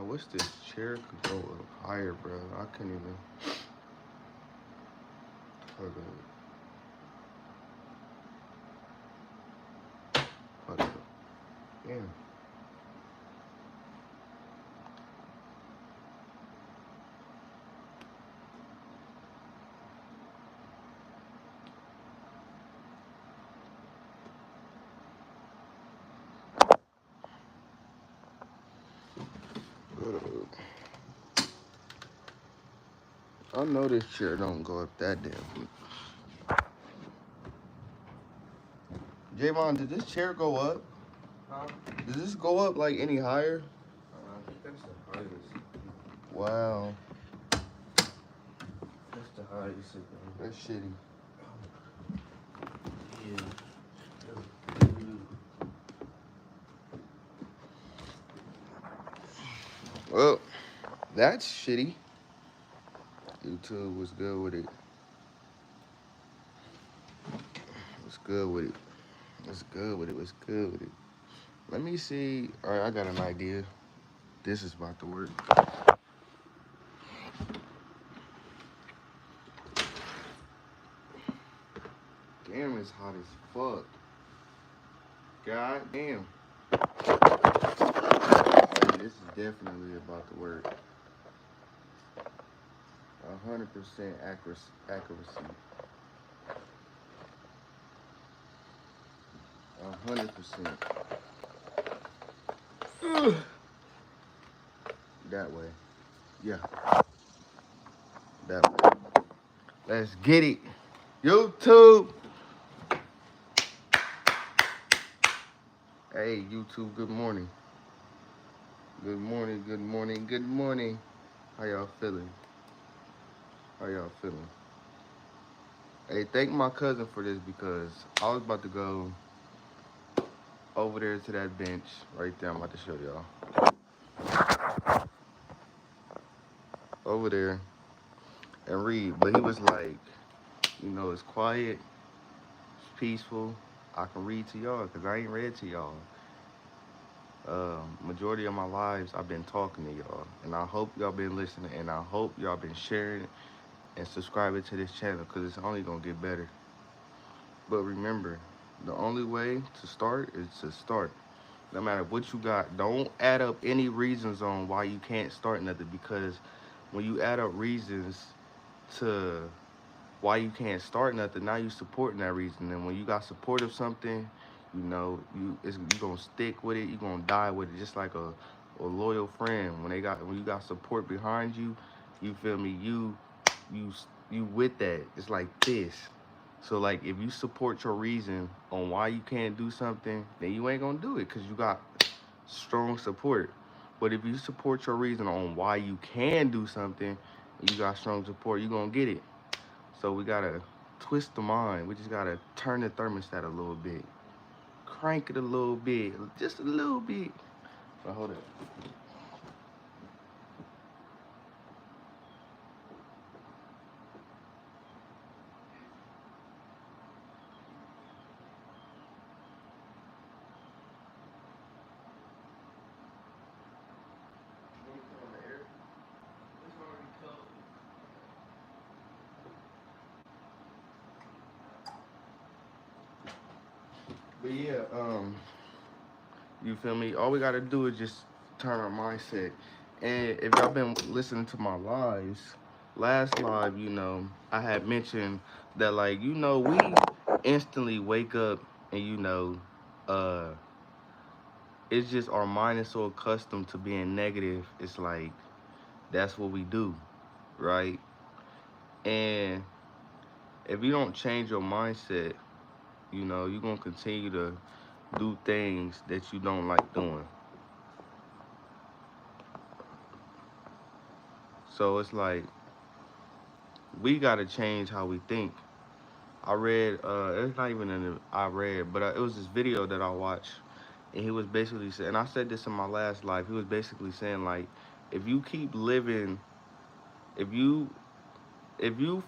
wish this chair could go up higher, bro. I couldn't even. Hold up. Hold up. Damn. I know this chair don't go up that damn. Javon, did this chair go up? Huh? Does this go up like any higher? I think that's the highest. Wow. That's the highest. That's shitty. Yeah. Well, that's shitty. YouTube was good with it. What's good with it? What's good with it? What's good with it? Let me see. All right, I got an idea. This is about to work. Damn, it's hot as fuck. God damn. Hey, this is definitely about to work. 100% accuracy. 100%. That way. Yeah. That way. Let's get it. YouTube. Hey, YouTube, good morning. Good morning, good morning, good morning. How y'all feeling? How y'all feeling? Hey, thank my cousin for this because I was about to go over there to that bench right there. I'm about to show y'all. Over there and read. But he was like, you know, it's quiet, it's peaceful. I can read to y'all because I ain't read to y'all. Majority of my lives, I've been talking to y'all. And I hope y'all been listening. And I hope y'all been sharing and subscribing to this channel because it's only going to get better. But remember, the only way to start is to start. No matter what you got, don't add up any reasons on why you can't start nothing, because when you add up reasons to why you can't start nothing, now you supporting that reason. And when you got support of something, you know, you gonna stick with it, you gonna die with it, just like a loyal friend. When you got support behind you, you feel me, you with that. It's like this. So like if you support your reason on why you can't do something, then you ain't gonna do it because you got strong support. But if you support your reason on why you can do something, and you got strong support, you're gonna get it. So we gotta twist the mind. We just gotta turn the thermostat a little bit. Crank it a little bit. Just a little bit. But hold it. But yeah, you feel me? All we gotta do is just turn our mindset. And if y'all been listening to my lives, last live, you know, I had mentioned that, like, you know, we instantly wake up and, you know, it's just our mind is so accustomed to being negative. It's like, that's what we do, right? And if you don't change your mindset, you know, you're gonna continue to do things that you don't like doing. So it's like, we gotta change how we think. I read, it's not even I read, but it was this video that I watched, and he was basically saying, and I said this in my last life, he was basically saying, like, if you keep living, if you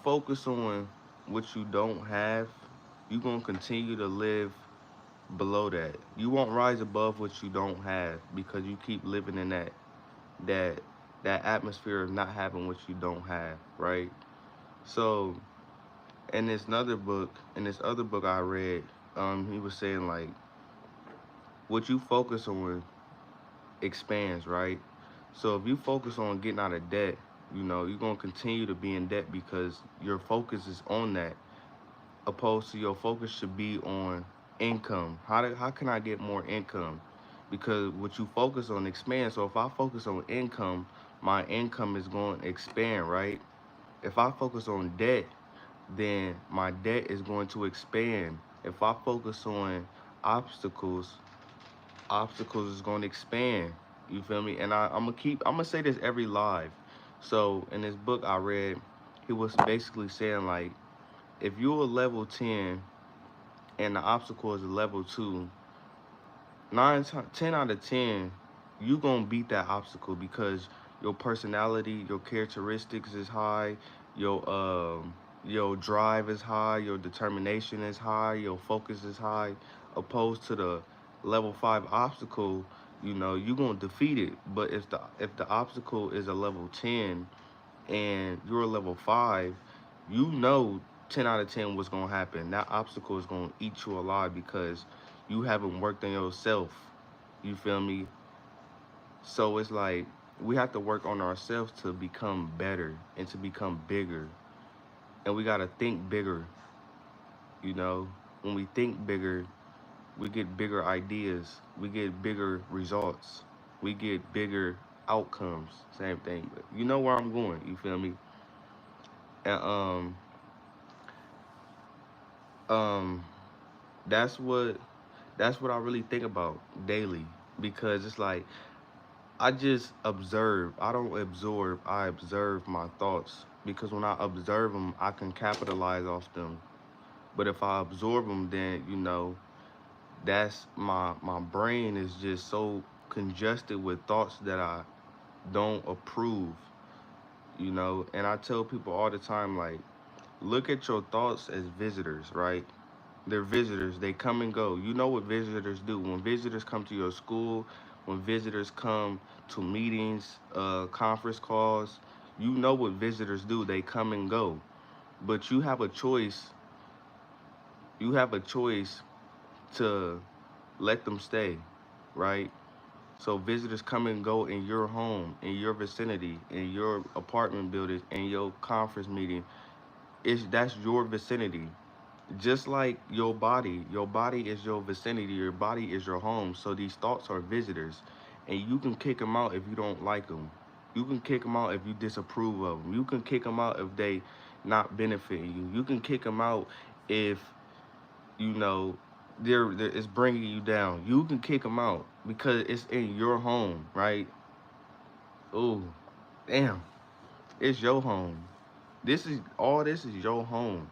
focus on what you don't have, you're gonna continue to live below that. You won't rise above what you don't have because you keep living in that that that atmosphere of not having what you don't have, right? So in this other book I read, he was saying like what you focus on expands, right? So if you focus on getting out of debt, you're gonna continue to be in debt because your focus is on that, opposed to your focus should be on income. How can I get more income? Because what you focus on expands. So if I focus on income, my income is going to expand, right? If I focus on debt, then my debt is going to expand. If I focus on obstacles, obstacles is going to expand. You feel me? And I'm gonna say this every live. So in this book I read, he was basically saying like, if you're a level 10 and the obstacle is a level 2, 10 out of 10, you gonna beat that obstacle because your personality, your characteristics is high, your drive is high, your determination is high, your focus is high, opposed to the level 5 obstacle. You gonna defeat it. But if the obstacle is a level 10 and you're a level 5, you know 10 out of 10 what's going to happen. That obstacle is going to eat you alive because you haven't worked on yourself. You feel me? So it's like we have to work on ourselves to become better and to become bigger. And we got to think bigger, you know? When we think bigger, we get bigger ideas, we get bigger results, we get bigger outcomes. Same thing. But you know where I'm going, you feel me? And um that's what I really think about daily, because it's like I just observe. I don't absorb. I observe my thoughts because when I observe them, I can capitalize off them. But if I absorb them, then that's my brain is just so congested with thoughts that I don't approve. And I tell people all the time like, look at your thoughts as visitors, right? They're visitors. They come and go. You know what visitors do. When visitors come to your school, when visitors come to meetings, conference calls, you know what visitors do. They come and go. But you have a choice. You have a choice to let them stay, right? So visitors come and go in your home, in your vicinity, in your apartment building, in your conference meeting. That's your vicinity. Just like your body is your vicinity, your body is your home. So these thoughts are visitors, and you can kick them out if you don't like them. You can kick them out if you disapprove of them. You can kick them out if they not benefiting you. You can kick them out if you know they're it's bringing you down. You can kick them out because it's in your home, right? Oh, damn, it's your home. This is your home,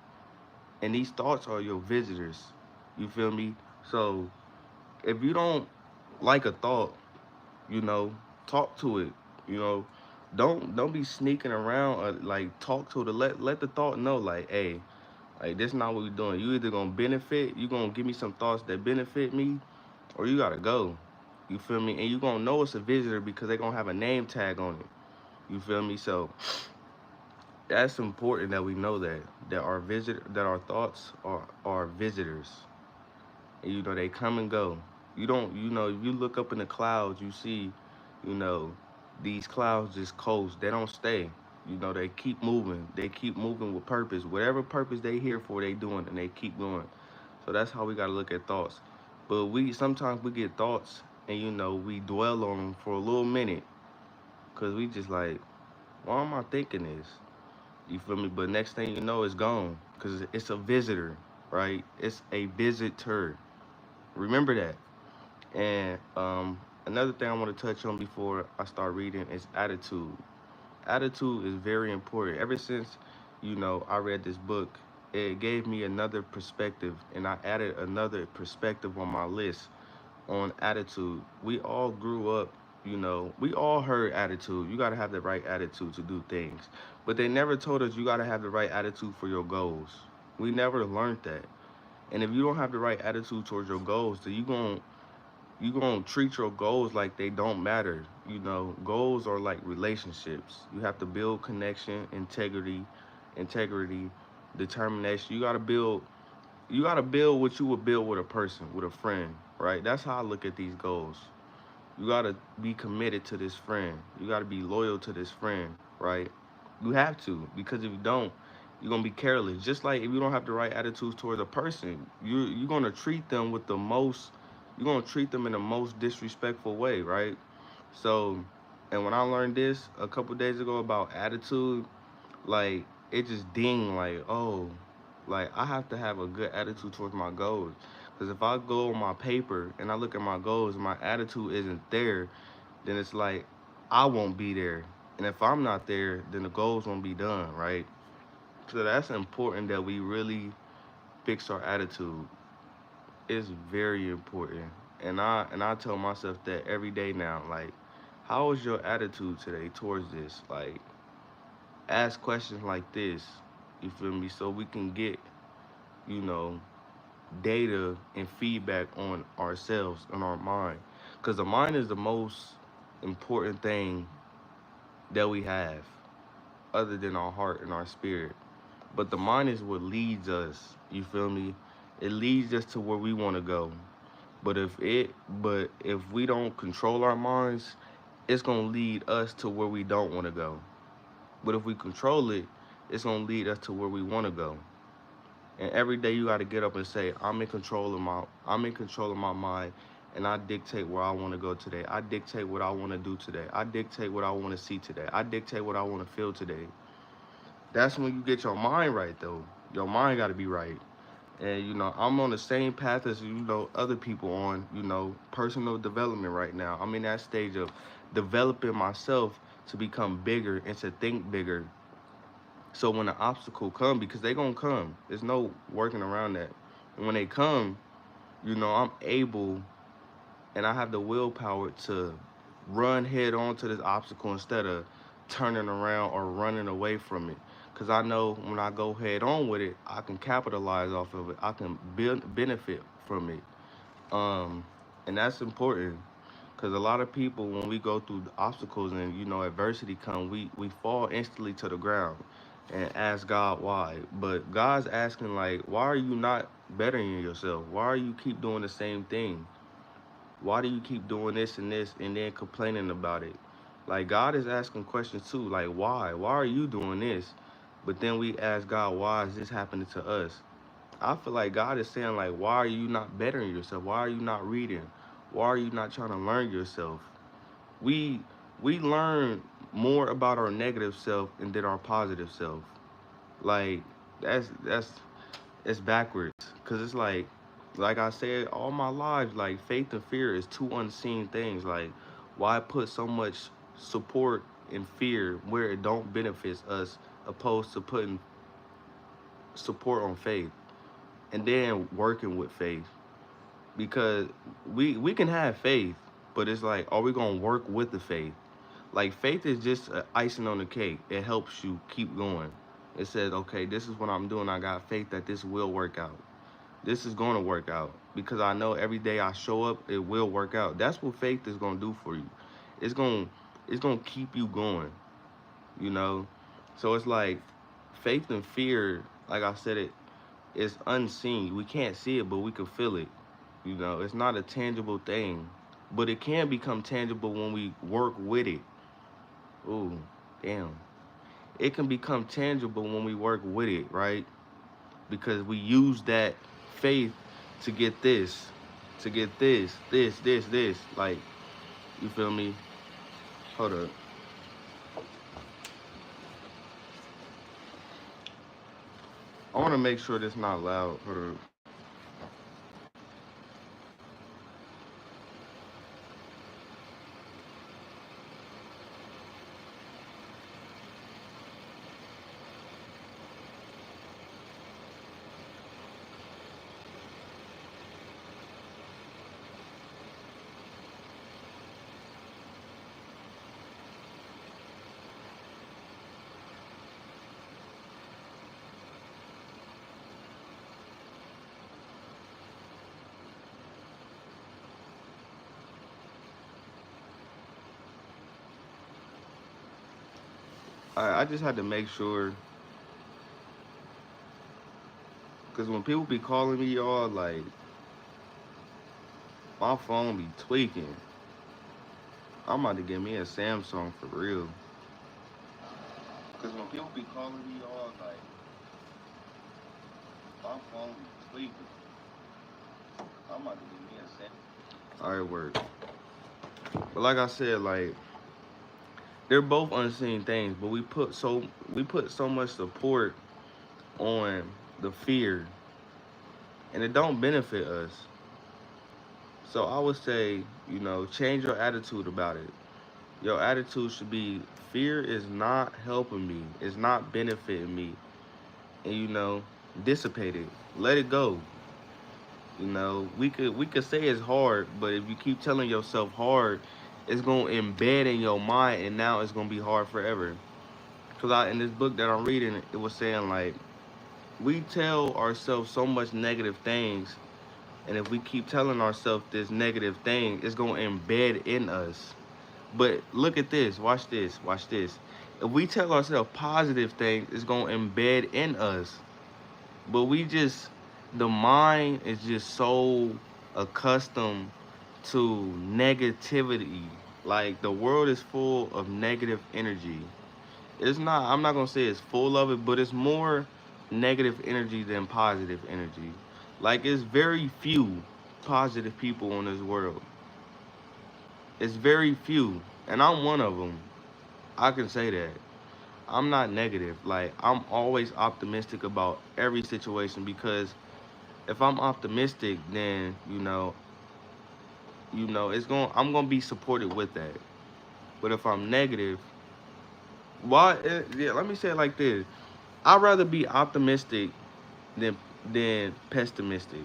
and these thoughts are your visitors. You feel me? So if you don't like a thought, you know, talk to it. You know, don't be sneaking around. Like talk to the let the thought know. Like, hey, like this not what we doing. You either gonna benefit, you gonna give me some thoughts that benefit me, or you gotta go. You feel me? And you gonna know it's a visitor because they gonna have a name tag on it. You feel me? So that's important that we know that our thoughts are visitors. And they come and go. You don't if you look up in the clouds, you see, you know, these clouds just coast. They don't stay. They keep moving. They keep moving with purpose. Whatever purpose they here for, they doing, and they keep going. So that's how we gotta look at thoughts. But we sometimes we get thoughts, and we dwell on them for a little minute, cause we just like, why am I thinking this? You feel me? But next thing you know, it's gone, cause it's a visitor, right? It's a visitor. Remember that. And another thing I want to touch on before I start reading is attitude. Attitude is very important. Ever since, I read this book, it gave me another perspective, and I added another perspective on my list on attitude. We all grew up, we all heard attitude. You got to have the right attitude to do things. But they never told us you got to have the right attitude for your goals. We never learned that. And if you don't have the right attitude towards your goals, then You gonna treat your goals like they don't matter. Goals are like relationships. You have to build connection, integrity, determination. You gotta build what you would build with a person, with a friend, right? That's how I look at these goals. You gotta be committed to this friend. You gotta be loyal to this friend, right? You have to, because if you don't, you're gonna be careless. Just like if you don't have the right attitudes towards a person, you're gonna treat them with the most. You're gonna treat them in the most disrespectful way, right? So, and when I learned this a couple days ago about attitude, like it just ding like, oh, like I have to have a good attitude towards my goals. Because if I go on my paper and I look at my goals and my attitude isn't there, then it's like I won't be there. And if I'm not there, then the goals won't be done, right? So that's important that we really fix our attitude. It's very important. And I tell myself that every day now, like, how is your attitude today towards this? Like, ask questions like this, you feel me? So we can get, you know, data and feedback on ourselves and our mind. Because the mind is the most important thing that we have, other than our heart and our spirit. But the mind is what leads us, you feel me? It leads us to where we want to go. But if we don't control our minds, it's gonna lead us to where we don't want to go. But if we control it, it's gonna lead us to where we want to go. And every day you got to get up and say, I'm in control of my mind, and I dictate where I want to go today. I dictate what I want to do today. I dictate what I want to see today. I dictate what I want to feel today. That's when you get your mind right, though. Your mind got to be right. And I'm on the same path as other people on personal development right now. I'm in that stage of developing myself to become bigger and to think bigger. So when the obstacle come, because they gonna come, there's no working around that. And when they come, I'm able and I have the willpower to run head on to this obstacle instead of turning around or running away from it. Because I know when I go head on with it, I can capitalize off of it. I can benefit from it. Um, and that's important because a lot of people, when we go through the obstacles and adversity come, we fall instantly to the ground and ask God why. But God's asking like, why are you not bettering yourself? Why are you keep doing the same thing? Why do you keep doing this and then complaining about it? Like God is asking questions too, like why? Why are you doing this? But then we ask God, why is this happening to us? I feel like God is saying like, why are you not bettering yourself? Why are you not reading? Why are you not trying to learn yourself? We we learn more about our negative self and then our positive self. Like that's it's backwards. Cause it's like I said all my life, like faith and fear is two unseen things. Like why put so much support in fear where it don't benefits us opposed to putting support on faith and then working with faith. Because we can have faith, but it's like, are we gonna work with the faith? Like faith is just icing on the cake. It helps you keep going. It says, okay, this is what I'm doing. I got faith that this will work out. This is going to work out because I know every day I show up, it will work out. That's what faith is going to do for you. It's going to keep you going, you know? So it's like faith and fear, like I said, it is unseen. We can't see it, but we can feel it. It's not a tangible thing, but it can become tangible when we work with it. Ooh, damn. It can become tangible when we work with it, right? Because we use that faith to get this, this. Like, you feel me? Hold up. I want to make sure this not loud. Hold up. I just had to make sure, because when people be calling me, y'all, like, my phone be tweaking. I'm about to get me a Samsung for real. Because when people be calling me, y'all, like, my phone be tweaking. I'm about to get me a Samsung. Alright, work. But like I said, like, they're both unseen things, but we put so much support on the fear, and it don't benefit us. So I would say, change your attitude about it. Your attitude should be, fear is not helping me. It's not benefiting me. And dissipate it. Let it go. We could say it's hard, but if you keep telling yourself hard, it's gonna embed in your mind, and now it's gonna be hard forever. Cause in this book that I'm reading, it was saying like, we tell ourselves so much negative things, and if we keep telling ourselves this negative thing, it's gonna embed in us. But look at this. Watch this. Watch this. If we tell ourselves positive things, it's gonna embed in us. But the mind is just so accustomed to negativity. Like, the world is full of negative energy. It's not, I'm not gonna say it's full of it, but it's more negative energy than positive energy. Like, it's very few positive people in this world. It's very few, and I'm one of them. I can say that. I'm not negative. Like, I'm always optimistic about every situation, because if I'm optimistic, then I'm gonna be supported with that. But if I'm negative, why? Yeah, let me say it like this: I'd rather be optimistic than pessimistic,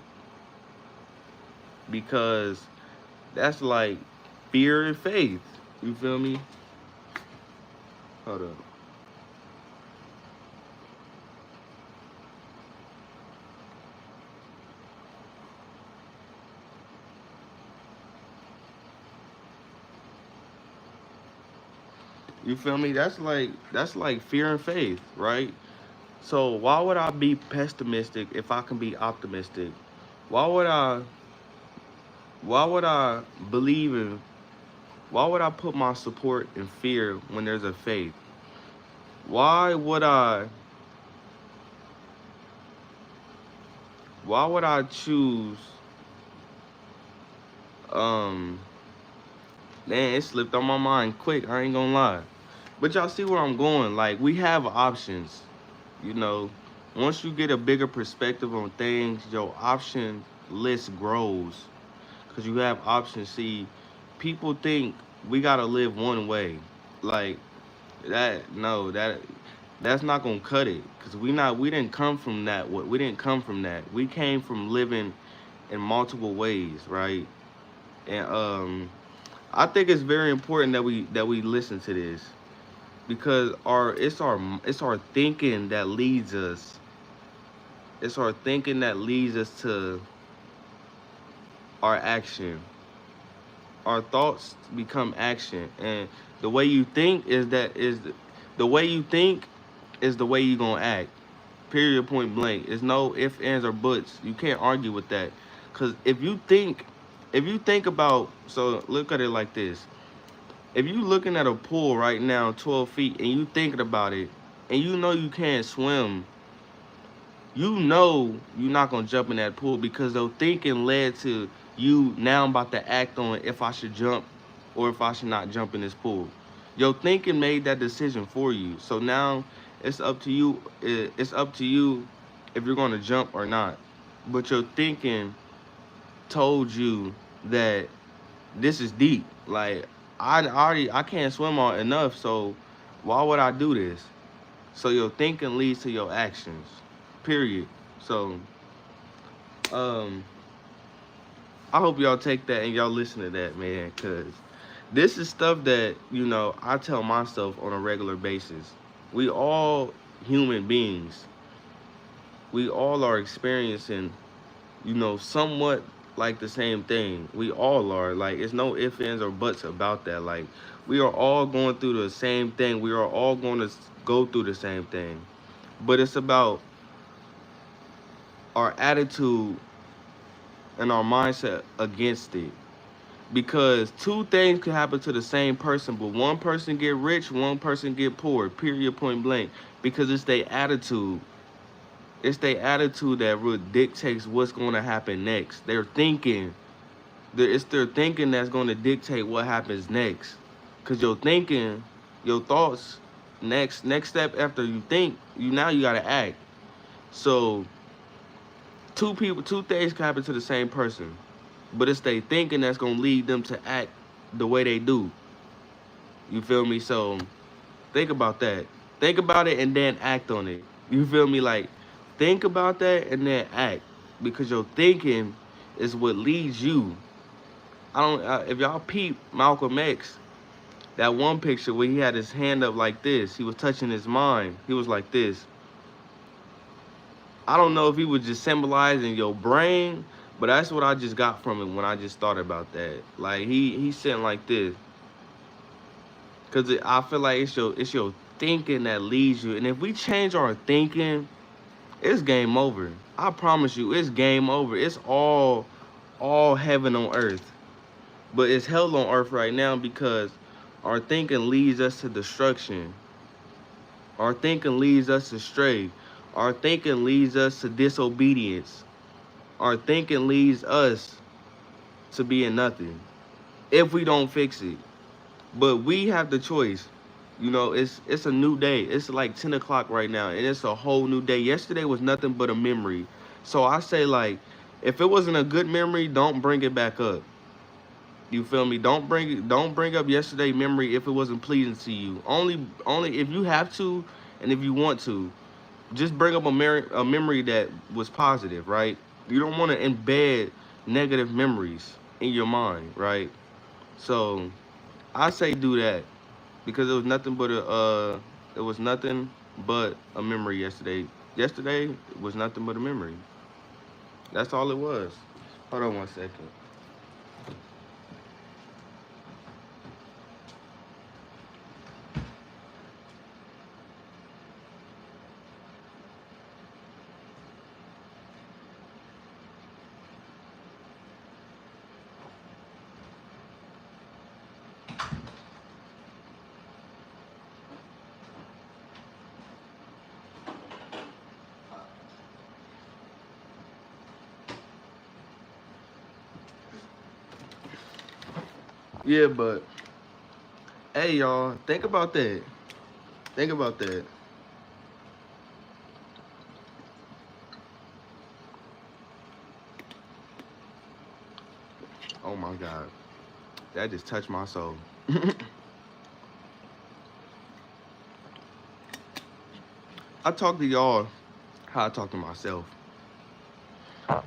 because that's like fear and faith. You feel me? Hold up. You feel me? That's like fear and faith, right? So why would I be pessimistic if I can be optimistic? Why would I why would I believe in why would I put my support in fear when there's a faith? Why would I choose um man, it slipped on my mind quick, I ain't gonna lie. But y'all see where I'm going. Like, we have options, you know. Once you get a bigger perspective on things, your option list grows. Cause you have options. See, people think we gotta live one way. Like, that no, that's not gonna cut it. Cause we didn't come from that. We didn't come from that. We came from living in multiple ways, right? And I think it's very important that we listen to this, because our thinking that leads us. It's our thinking that leads us to our action. Our thoughts become action, and the way you think the way you think is the way you gonna act. Period. Point blank. There's no ifs, ands, or buts. You can't argue with that, because if you think about, so look at it like this: if you looking at a pool right now, 12 feet, and you thinking about it, and you know you can't swim, you know you're not gonna jump in that pool, because the thinking led to you now about to act on if I should jump or if I should not jump in this pool. Your thinking made that decision for you. So now it's up to you. It's up to you if you're gonna jump or not. But your thinking told you that this is deep. Like, I can't swim on enough. So why would I do this? So your thinking leads to your actions. Period. So um I hope y'all take that and y'all listen to that, man, cuz this is stuff that, I tell myself on a regular basis. We all human beings. We all are experiencing, somewhat. like the same thing. We all are. Like, it's no ifs, ands, or buts about that. Like, we are all going through the same thing. We are all going to go through the same thing. But it's about our attitude and our mindset against it. Because two things can happen to the same person, but one person get rich, one person get poor. Period, point blank. Because it's their attitude. It's their attitude that really dictates what's going to happen next. They're thinking. It's their thinking that's going to dictate what happens next. Cause your thinking, your thoughts, next step after you think, you gotta act. So two things can happen to the same person, but it's they thinking that's gonna lead them to act the way they do. You feel me? So think about that. Think about it and then act on it. You feel me? Like, think about that and then act, because your thinking is what leads you. I don't. If y'all peep Malcolm X, that one picture where he had his hand up like this, he was touching his mind. He was like this. I don't know if he was just symbolizing your brain, but that's what I just got from it when I just thought about that. Like, he's sitting like this, cause I feel like it's your thinking that leads you. And if we change our thinking, it's game over. I promise you, it's game over. It's all heaven on earth, but it's hell on earth right now because our thinking leads us to destruction. Our thinking leads us astray. Our thinking leads us to disobedience. Our thinking leads us to being nothing if we don't fix it. But we have the choice. You know, it's a new day. It's like 10 o'clock right now, and it's a whole new day. Yesterday was nothing but a memory. So I say, like, if it wasn't a good memory, don't bring it back up. You feel me? Don't bring up yesterday memory if it wasn't pleasing to you. Only if you have to and if you want to. Just bring up a memory that was positive, right? You don't want to embed negative memories in your mind, right? So I say do that because it was nothing but a memory yesterday. Yesterday was nothing but a memory. That's all it was. Hold on 1 second. Yeah, but hey, y'all, think about that. Think about that. Oh my God, that just touched my soul. I talk to y'all how I talk to myself.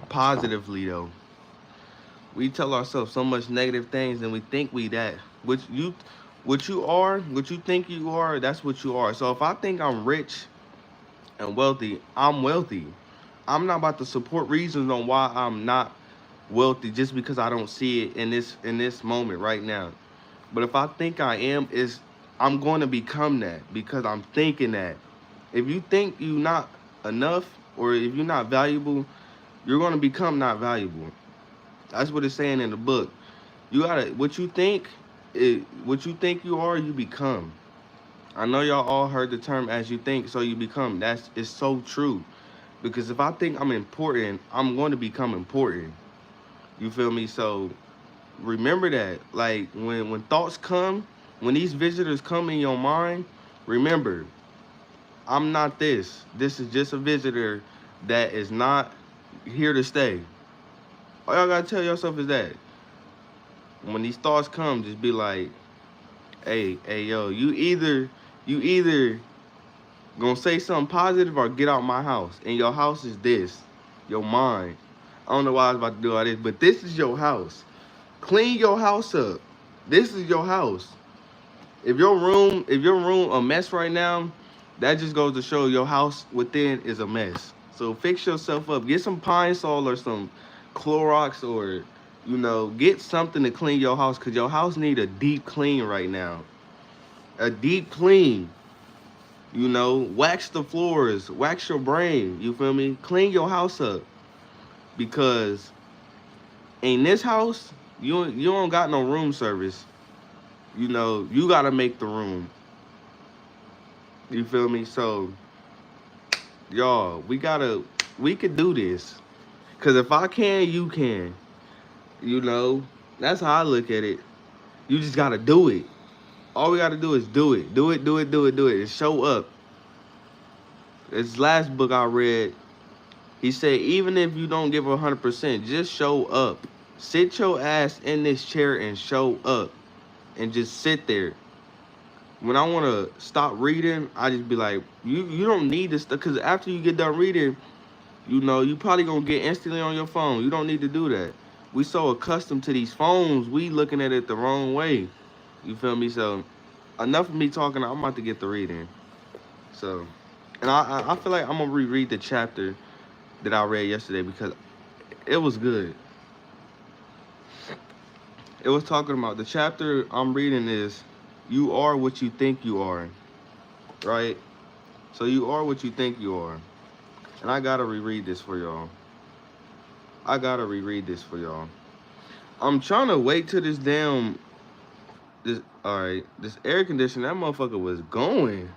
Positively though. We tell ourselves so much negative things and we think we that. What you think you are, that's what you are. So if I think I'm rich and wealthy, I'm wealthy. I'm not about to support reasons on why I'm not wealthy just because I don't see it in this moment right now. But if I think I am, is I'm going to become that because I'm thinking that. If you think you're not enough or if you're not valuable, you're going to become not valuable. That's what it's saying in the book. You gotta what you think you are, you become. I know y'all all heard the term as you think, so you become. That's it's so true. Because if I think I'm important, I'm going to become important. You feel me? So remember that. Like when thoughts come, when these visitors come in your mind, remember, I'm not this. This is just a visitor that is not here to stay. All y'all gotta tell yourself is that when these thoughts come, just be like, hey, yo, you either gonna say something positive or get out my house. And your house is this, your mind. I don't know why I was about to do all this, but this is your house. Clean your house up. This is your house. If your room a mess right now, that just goes to show your house within is a mess. So fix yourself up. Get some Pine Sol or some Clorox or get something to clean your house because your house need a deep clean right now. A deep clean. Wax the floors, wax your brain. You feel me? Clean your house up because in this house you don't got no room service. You gotta make the room. You feel me? So y'all, we could do this. Cause if I can, you can. You know, that's how I look at it. You just gotta do it. All we gotta do is do it. Do it, do it, do it, do it. And show up. This last book I read, he said, even if you don't give 100%, just show up. Sit your ass in this chair and show up. And just sit there. When I want to stop reading, I just be like, you don't need this stuff. Because after you get done reading, you probably going to get instantly on your phone. You don't need to do that. We so accustomed to these phones, we looking at it the wrong way. You feel me? So, enough of me talking. I'm about to get the reading. So, and I feel like I'm going to reread the chapter that I read yesterday because it was good. It was talking about the chapter I'm reading is you are what you think you are, right? So you are what you think you are. And I gotta reread this for y'all. I'm trying to wait till this air conditioner, that motherfucker was going.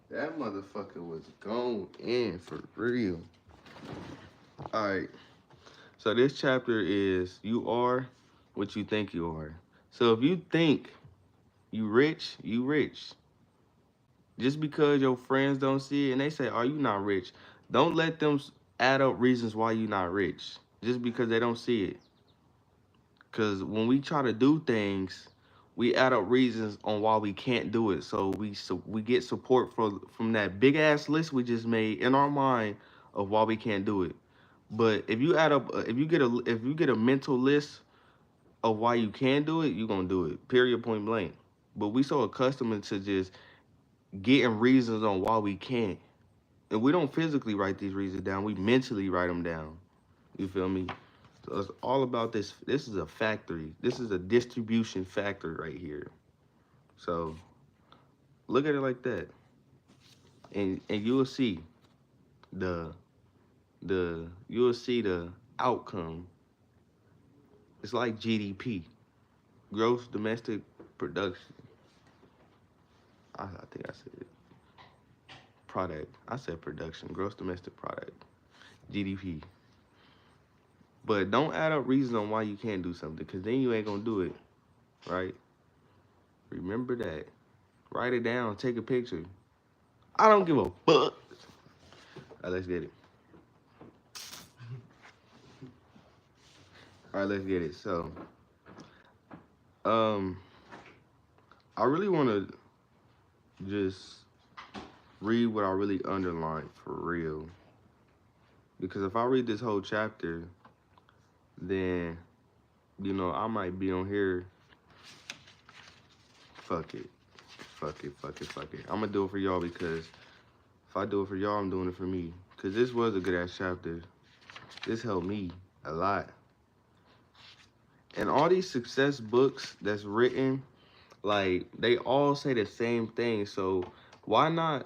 That motherfucker was going in for real. Alright. So this chapter is you are what you think you are. So if you think you rich, you rich. Just because your friends don't see it and they say, "Are you not rich?" Don't let them add up reasons why you not rich. Just because they don't see it. Because when we try to do things, we add up reasons on why we can't do it. So we get support from that big ass list we just made in our mind of why we can't do it. But if you add up, if you get a mental list of why you can do it, you're gonna do it. Period. Point blank. But we so accustomed to just getting reasons on why we can't. And we don't physically write these reasons down. We mentally write them down. You feel me? So it's all about this. This is a factory. This is a distribution factory right here. So look at it like that, and you will see the you will see the outcome. It's like GDP, gross domestic production. I think I said it. Product. I said production. Gross domestic product. GDP. But don't add up reasons on why you can't do something, because then you ain't gonna do it, right? Remember that. Write it down. Take a picture. I don't give a fuck. All right, let's get it. All right, let's get it. So, um, I really want to just read what I really underlined for real. Because if I read this whole chapter, then, I might be on here. Fuck it. Fuck it. Fuck it. Fuck it. I'm going to do it for y'all because if I do it for y'all, I'm doing it for me. Because this was a good ass chapter. This helped me a lot. And all these success books that's written, like, they all say the same thing. So why not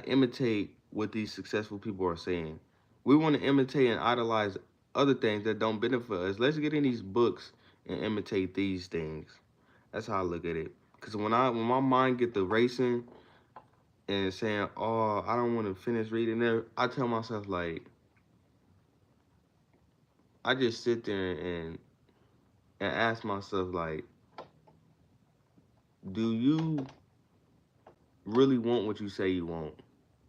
imitate what these successful people are saying? We want to imitate and idolize other things that don't benefit us. Let's get in these books and imitate these things. That's how I look at it. Because when my mind get to racing and saying, "Oh, I don't want to finish reading there," I tell myself, like, I just sit there and ask myself, like, do you really want what you say you want?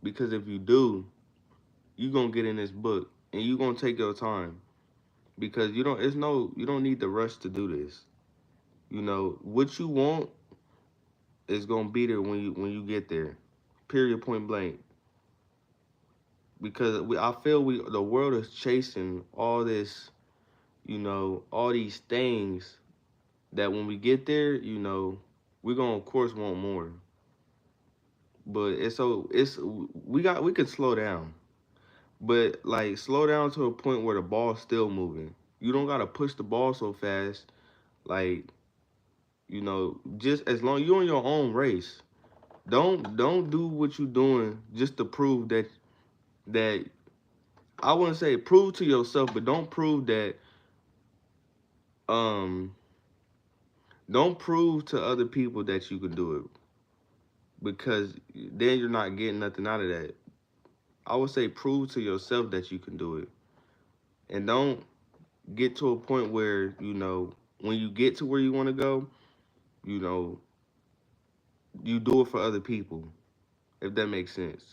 Because if you do, you gonna get in this book and you gonna take your time. Because you don't need to rush to do this. What you want is gonna be there when you get there. Period. Point blank. Because I feel the world is chasing all this, all these things that when we get there, you know, we're gonna of course want more. But it's we could slow down. But like slow down to a point where the ball's still moving. You don't gotta push the ball so fast. Like, you know, just as long you're on your own race. Don't do what you're doing just to prove that I wouldn't say prove to yourself, but um don't prove to other people that you can do it because then you're not getting nothing out of that. I would say prove to yourself that you can do it. And don't get to a point where, you know, when you get to where you want to go, you know, you do it for other people. If that makes sense.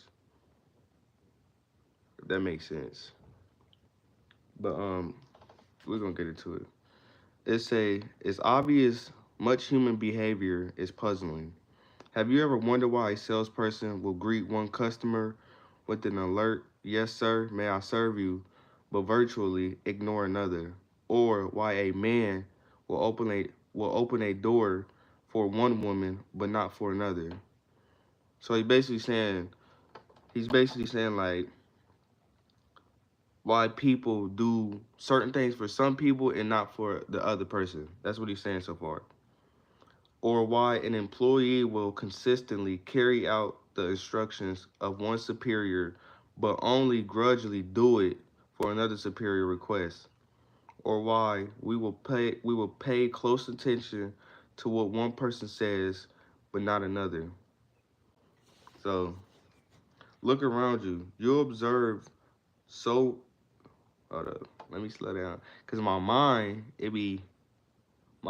If that makes sense. But we're gonna get into it. It's obvious much human behavior is puzzling. Have you ever wondered why a salesperson will greet one customer with an alert, yes sir, may I serve you, but virtually ignore another? Or why a man will open a door for one woman but not for another? So he's basically saying like why people do certain things for some people and not for the other person. That's what he's saying so far. Or why an employee will consistently carry out the instructions of one superior but only grudgingly do it for another superior request. Or why we will pay close attention to what one person says but not another. So look around you. You'll observe so hold up, let me slow down. Cause my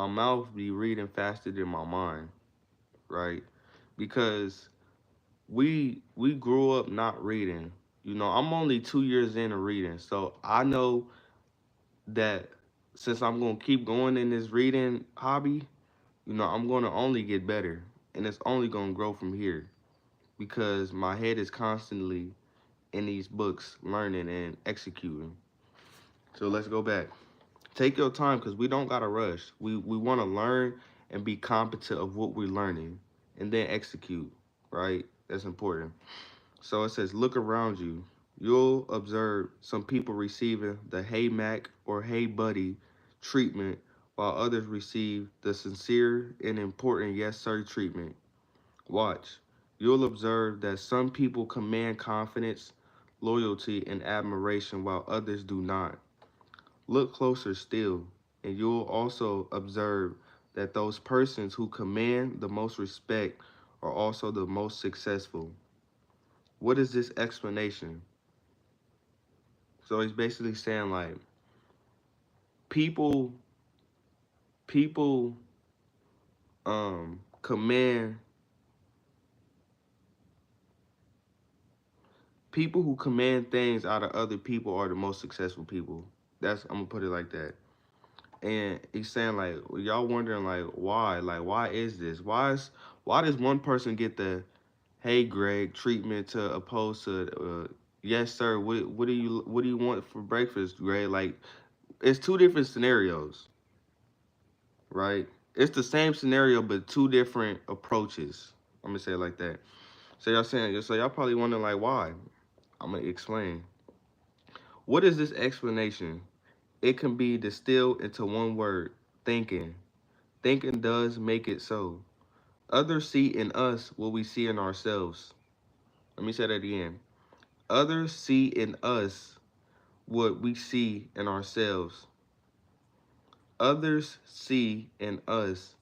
mouth be reading faster than my mind, right? Because we grew up not reading. You know, I'm only 2 years into reading, so I know that since I'm gonna keep going in this reading hobby, you know, I'm gonna only get better, and it's only gonna grow from here because my head is constantly in these books, learning and executing. So let's go back. Take your time because we don't gotta rush. We want to learn and be competent of what we're learning, and then execute. Right? That's important. So it says, look around you. You'll observe some people receiving the hey Mac or hey buddy treatment while others receive the sincere and important yes sir treatment. Watch. You'll observe that some people command confidence, loyalty, and admiration while others do not. Look closer still, and you'll also observe that those persons who command the most respect are also the most successful. What is this explanation? So he's basically saying like people people command people who command things out of other people are the most successful people. That's I'm gonna put it like that. And he's saying like y'all wondering like why is this? Why does one person get the hey Greg treatment to opposed to yes sir what do you want for breakfast Greg? Like it's two different scenarios, right? It's the same scenario but two different approaches. I'm gonna say it like that. So y'all probably wondering like why. I'm gonna explain. What is this explanation? It can be distilled into one word: thinking. Thinking does make it so. Others see in us what we see in ourselves. Let me say that again. Others see in us what we see in ourselves. Others see in us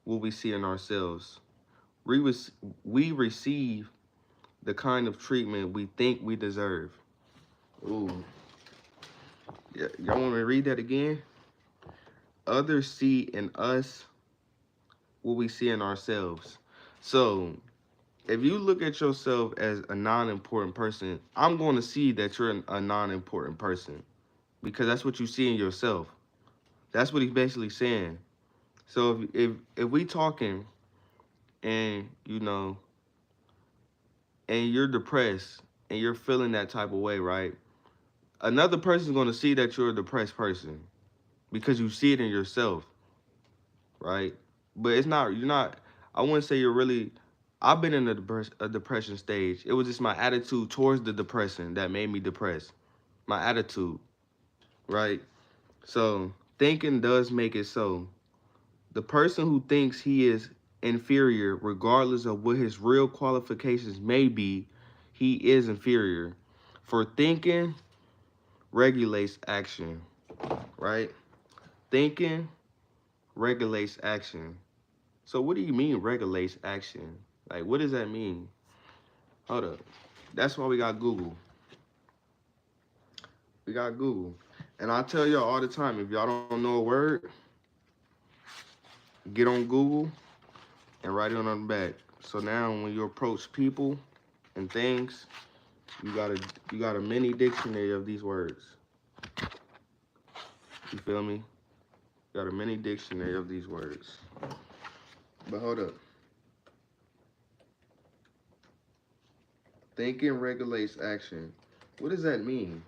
what we see in ourselves. We, we receive the kind of treatment we think we deserve. Ooh. Y'all want me to read that again? Others see in us what we see in ourselves. So, if you look at yourself as a non-important person, I'm going to see that you're a non-important person because that's what you see in yourself. That's what he's basically saying. So if we talking and you know and you're depressed and you're feeling that type of way, right? Another person's going to see that you're a depressed person because you see it in yourself. right? But it's not, you're not, I wouldn't say you're really, I've been in a depression stage. It was just my attitude towards the depression that made me depressed. My attitude, right? So thinking does make it so. The person who thinks he is inferior, regardless of what his real qualifications may be, he is inferior. For thinking regulates action, right? Thinking regulates action. So what do you mean regulates action? Like, what does that mean? Hold up. That's why we got Google. We got Google. And I tell y'all all the time, if y'all don't know a word, get on Google and write it on the back. So now when you approach people and things, you got a mini dictionary of these words. You feel me? You got a mini dictionary of these words. But hold up. Thinking regulates action. What does that mean?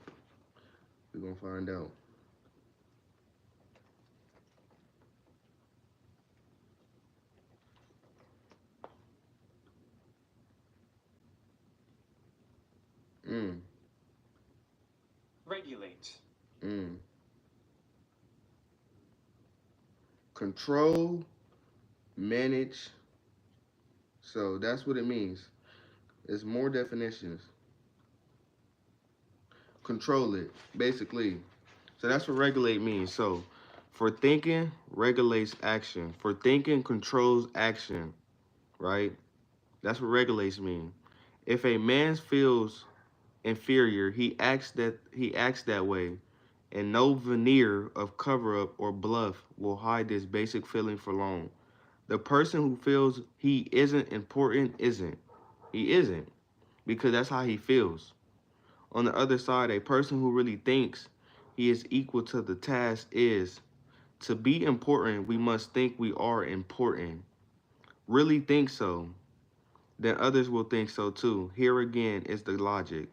We're gonna find out. Mm. Regulate. Mm. Control, manage. So that's what it means. It's more definitions. Control it, basically. So that's what regulate means. So for thinking, regulates action. For thinking, controls action, right? That's what regulates mean. If a man feels inferior, he acts that way, and no veneer of cover up or bluff will hide this basic feeling for long. The person who feels he isn't important isn't. He isn't, because that's how he feels. On the other side, a person who really thinks he is equal to the task is, to be important, we must think we are important. Really think so, then others will think so too. Here again is the logic.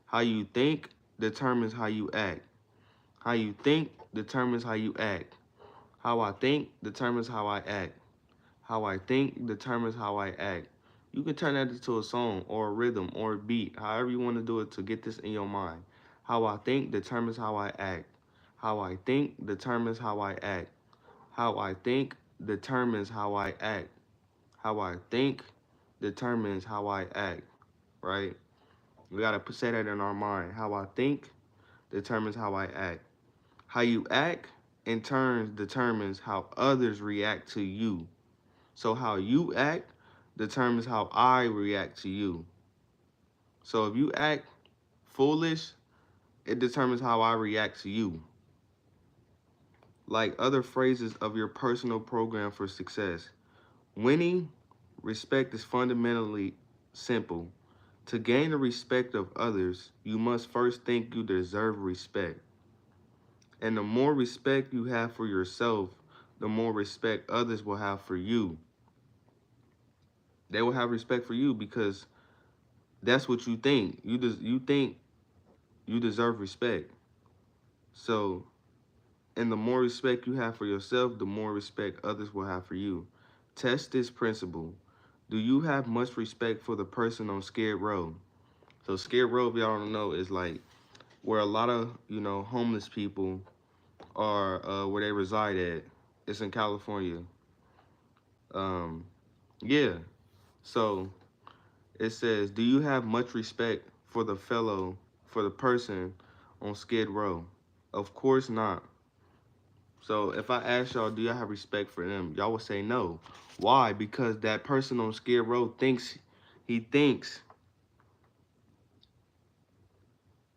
How you think determines how you act. How you think determines how you act. How I think determines how I act. How I think determines how I act. You can turn that into a song or a rhythm or a beat, however you want to do it to get this in your mind. How I think determines how I act. How I think determines how I act. How I think determines how I act. How I think determines how I act, right? We gotta say that in our mind. How I think determines how I act. How you act, in turn, determines how others react to you. So how you act determines how I react to you. So if you act foolish, it determines how I react to you. Like other phrases of your personal program for success. Winning respect is fundamentally simple. To gain the respect of others, you must first think you deserve respect. And the more respect you have for yourself, the more respect others will have for you. They will have respect for you because that's what you think. You think you deserve respect. So, and the more respect you have for yourself, the more respect others will have for you. Test this principle. Do you have much respect for the person on Skid Row? So Skid Row, if y'all don't know, is like where a lot of, homeless people are, where they reside at. It's in California. Um, yeah. So it says, do you have much respect for for the person on Skid Row? Of course not. So if I ask y'all, do y'all have respect for them? Y'all would say no. Why? Because that person on Skid Row thinks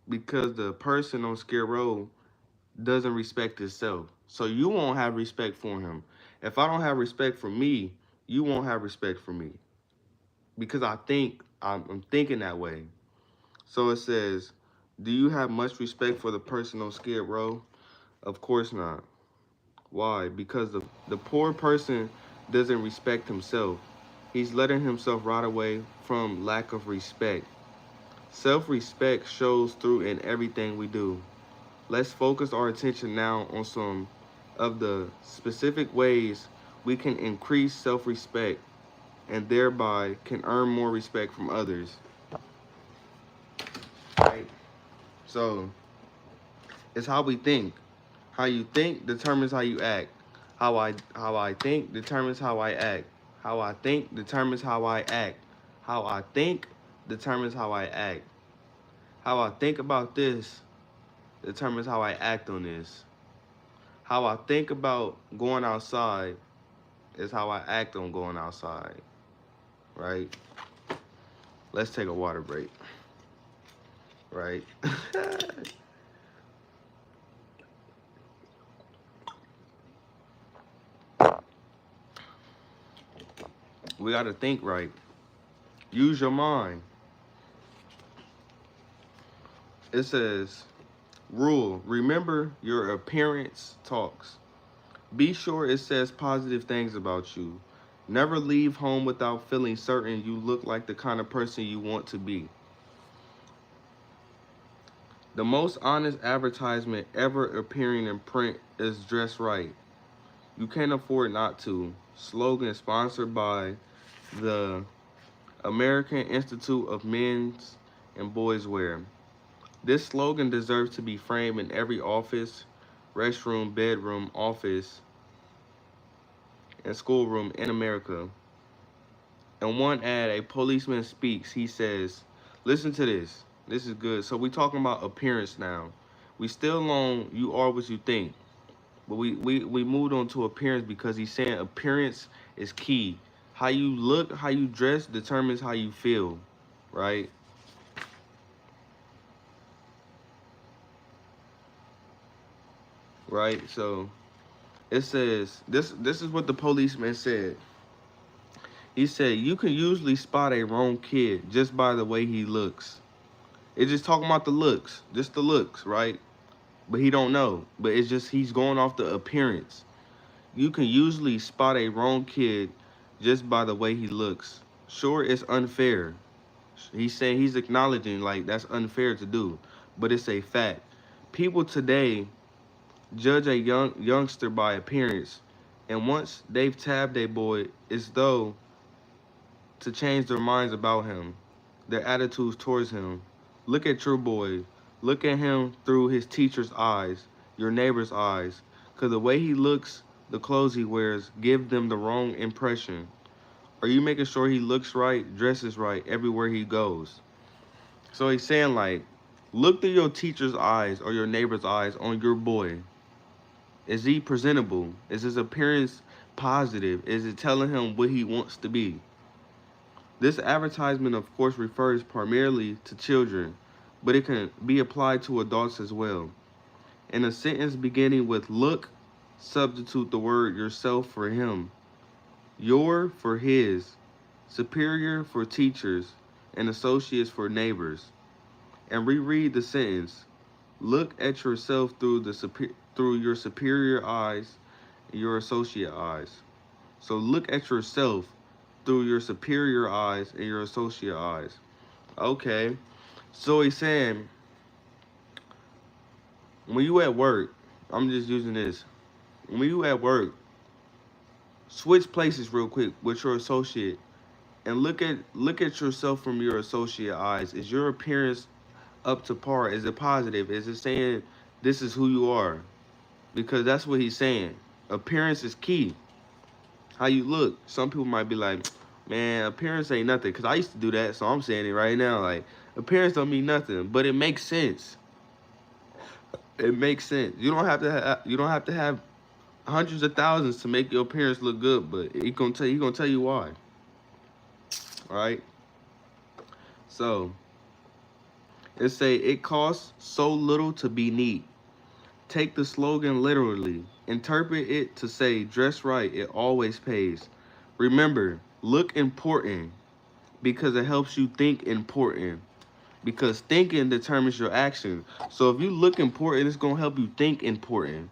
because the person on Skid Row doesn't respect himself. So you won't have respect for him. If I don't have respect for me, you won't have respect for me. Because I'm thinking that way. So it says, do you have much respect for the person on Skid Row? Of course not. Why? Because the poor person doesn't respect himself. He's letting himself rot away from lack of respect. Self-respect shows through in everything we do. Let's focus our attention now on some of the specific ways we can increase self-respect and thereby can earn more respect from others. Right? So it's how we think. How you think determines how you act. How I think determines how I act. How I think determines how I act. How I think determines how I act. How I think about this determines how I act on this. How I think about going outside is how I act on going outside. Right? Let's take a water break. Right? We got to think right. Use your mind. It says, rule, remember your appearance talks. Be sure it says positive things about you. Never leave home without feeling certain you look like the kind of person you want to be. The most honest advertisement ever appearing in print is Dress Right. You can't afford not to. Slogan sponsored by the American Institute of Men's and Boys Wear. This slogan deserves to be framed in every office, restroom, bedroom, office, and schoolroom in America. In one ad, a policeman speaks. He says, listen to this. This is good. So we talking about appearance now. We still on you are what you think. But we moved on to appearance because he's saying appearance is key. How you look, how you dress determines how you feel, right? Right? So it says this is what the policeman said. He said you can usually spot a wrong kid just by the way he looks. It's just talking about the looks, just the looks, right? But he don't know. But it's just he's going off the appearance. You can usually spot a wrong kid just by the way he looks. Sure, it's unfair. He's saying he's acknowledging like that's unfair to do, but it's a fact. People today judge a youngster by appearance, and once they've tabbed a boy, it's though to change their minds about him, their attitudes towards him. Look at your boy. Look at him through his teacher's eyes, your neighbor's eyes, because the way he looks, the clothes he wears, give them the wrong impression. Are you making sure he looks right, dresses right everywhere he goes? So he's saying like, look through your teacher's eyes or your neighbor's eyes on your boy. Is he presentable? Is his appearance positive? Is it telling him what he wants to be? This advertisement, of course, refers primarily to children, but it can be applied to adults as well. In a sentence beginning with look, substitute the word yourself for him, your for his, superior for teachers, and associates for neighbors. And reread the sentence. Look at yourself through your superior eyes, your associate eyes. So look at yourself through your superior eyes and your associate eyes. Okay. So he's saying, when you at work, I'm just using this. When you at work, switch places real quick with your associate and look at yourself from your associate eyes. Is your appearance up to par? Is it positive? Is it saying this is who you are? Because that's what he's saying. Appearance is key. How you look. Some people might be like, man, appearance ain't nothing. Because I used to do that, so I'm saying it right now. Like, appearance don't mean nothing, but it makes sense. It makes sense. You don't have to have hundreds of thousands to make your appearance look good, but he gonna tell you why. All right. So it say it costs so little to be neat. Take the slogan literally. Interpret it to say dress right. It always pays. Remember, look important because it helps you think important. Because thinking determines your action. So if you look important, it's gonna help you think important.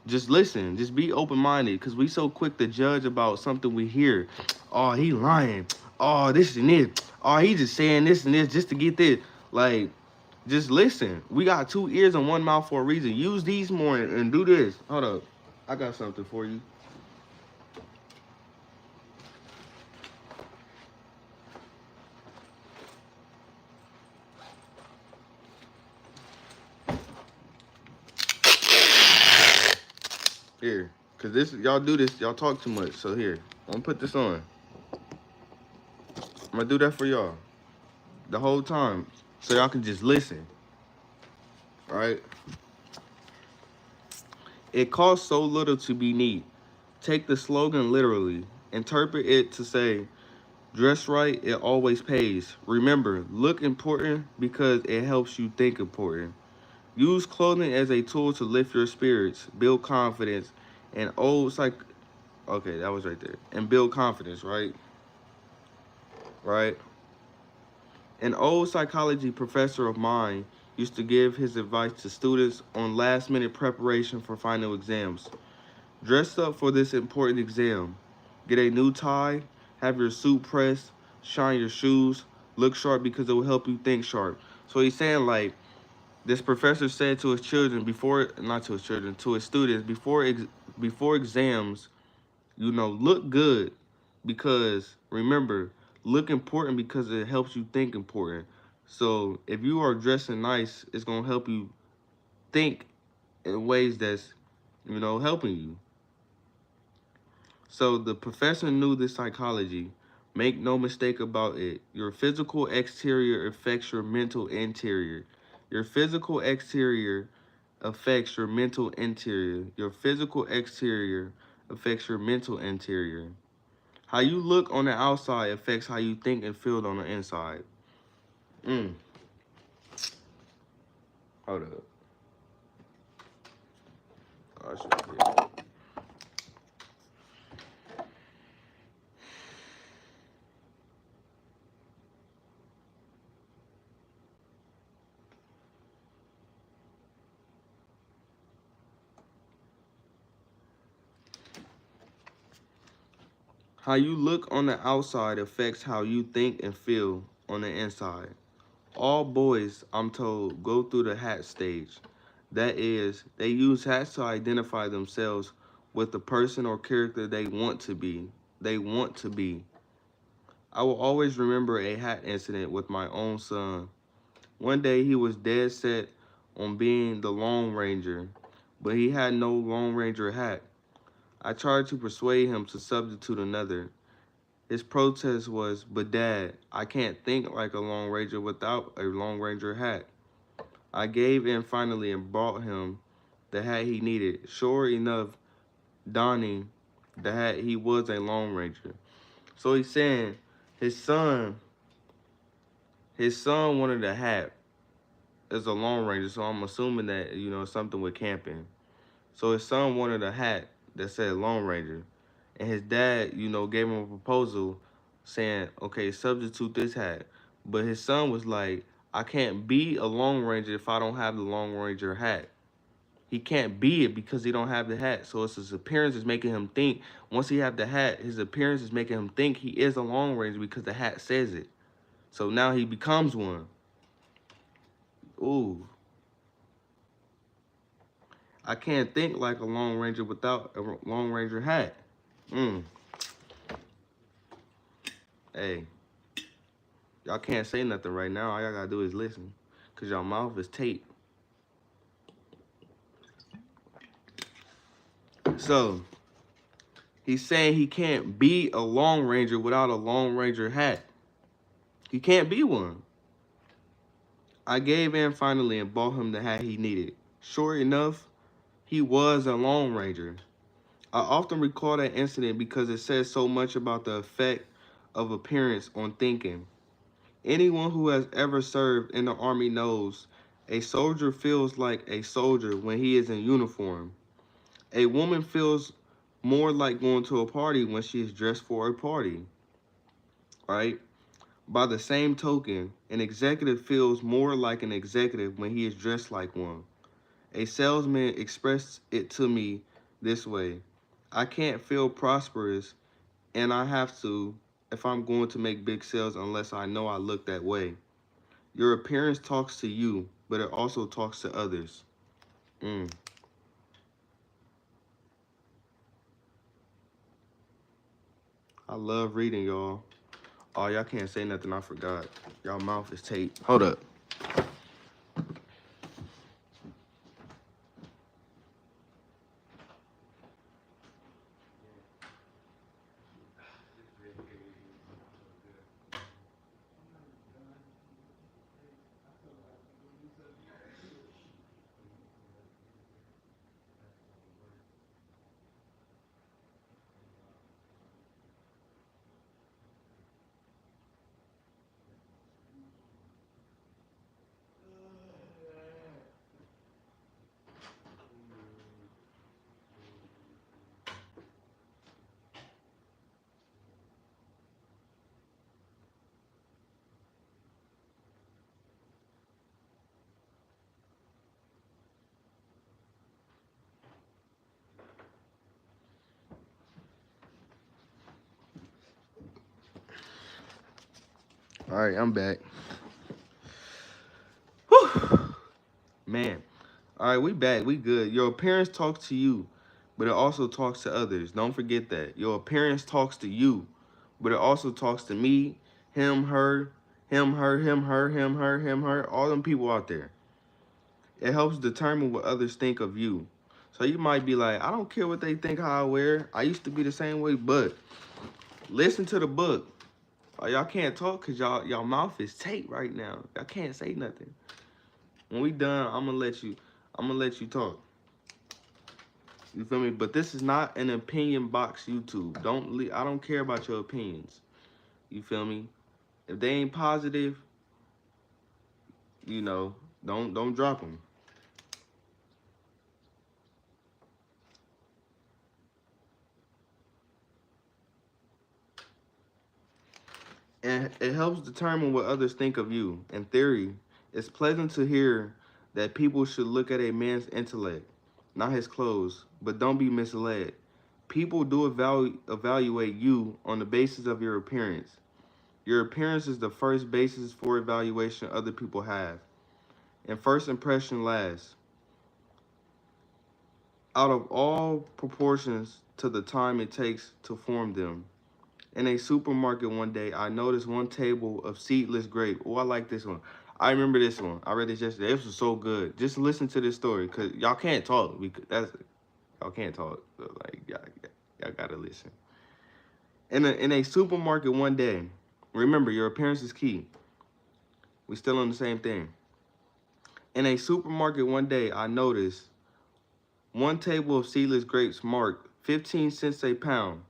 Just listen. Just be open-minded, because we so quick to judge about something we hear. Oh, he lying. Oh, this and this. Oh, he just saying this and this just to get this. Like, just listen. We got 2 ears and 1 mouth for a reason. Use these more and do this. Hold up. I got something for you. Here. Cause this y'all do this, y'all talk too much. So here. I'm gonna put this on. I'm gonna do that for y'all. The whole time. So y'all can just listen. Right? It costs so little to be neat. Take the slogan literally. Interpret it to say, dress right, it always pays. Remember, look important because it helps you think important. Use clothing as a tool to lift your spirits, build confidence, and okay, that was right there. And build confidence, right? Right? An old psychology professor of mine used to give his advice to students on last minute preparation for final exams. Dress up for this important exam. Get a new tie, have your suit pressed, shine your shoes, look sharp because it will help you think sharp. So he's saying like this professor said to his children before, not to his children, to his students before exams, look good because remember, look important because it helps you think important. So if you are dressing nice, it's gonna help you think in ways that's helping you. So the professor knew this psychology. Make no mistake about it. Your physical exterior affects your mental interior. Your physical exterior affects your mental interior. Your physical exterior affects your mental interior. How you look on the outside affects how you think and feel on the inside. Mm. Hold up. Oh, that's right there. How you look on the outside affects how you think and feel on the inside. All boys, I'm told, go through the hat stage. That is, they use hats to identify themselves with the person or character they want to be. They want to be. I will always remember a hat incident with my own son. One day he was dead set on being the Lone Ranger, but he had no Lone Ranger hat. I tried to persuade him to substitute another. His protest was, but Dad, I can't think like a Lone Ranger without a Lone Ranger hat. I gave in finally and brought him the hat he needed. Sure enough, donning the hat, he was a Lone Ranger. So he's saying his son, his son wanted a hat as a Lone Ranger. So I'm assuming that something with camping. So his son wanted a hat that said Lone Ranger, and his dad, gave him a proposal saying, okay, substitute this hat. But his son was like, I can't be a Lone Ranger if I don't have the Lone Ranger hat. He can't be it because he don't have the hat. So it's his appearance is making him think. Once he have the hat, his appearance is making him think he is a Lone Ranger because the hat says it. So now he becomes one. Ooh. I can't think like a Lone Ranger without a Lone Ranger hat. Mm. Hey, y'all can't say nothing right now. All y'all gotta do is listen. Cause y'all mouth is tape. So he's saying he can't be a Lone Ranger without a Lone Ranger hat. He can't be one. I gave in finally and bought him the hat he needed. Sure enough, he was a Lone Ranger. I often recall that incident because it says so much about the effect of appearance on thinking. Anyone who has ever served in the Army knows a soldier feels like a soldier when he is in uniform. A woman feels more like going to a party when she is dressed for a party, right? By the same token, an executive feels more like an executive when he is dressed like one. A salesman expressed it to me this way: I can't feel prosperous, and I have to if I'm going to make big sales unless I know I look that way. Your appearance talks to you, but it also talks to others. Mm. I love reading, y'all. Oh, y'all can't say nothing. I forgot. Y'all mouth is taped. Hold up. All right, I'm back. Whew. Man. All right, we back. We good. Your appearance talks to you, but it also talks to others. Don't forget that. Your appearance talks to you, but it also talks to me, him, her, him, her, him, her, him, her, him, her, all them people out there. It helps determine what others think of you. So you might be like, I don't care what they think how I wear. I used to be the same way, but listen to the book. Y'all can't talk because y'all mouth is taped right now. Y'all can't say nothing. When we done, I'm gonna let you talk. You feel me? But this is not an opinion box YouTube. I don't care about your opinions. You feel me? If they ain't positive, you know, don't drop them. And it helps determine what others think of you. In theory, it's pleasant to hear that people should look at a man's intellect, not his clothes. But don't be misled. People do evaluate you on the basis of your appearance. Your appearance is the first basis for evaluation other people have. And first impression lasts. Out of all proportions to the time it takes to form them. In a supermarket one day, I noticed one table of seedless grape. Oh, I like this one. I remember this one. I read this yesterday. This was so good. Just listen to this story, cause y'all can't talk. Y'all can't talk. So, like y'all gotta listen. In a supermarket one day, remember your appearance is key. We still on the same thing. In a supermarket one day, I noticed one table of seedless grapes marked 15 cents a pound.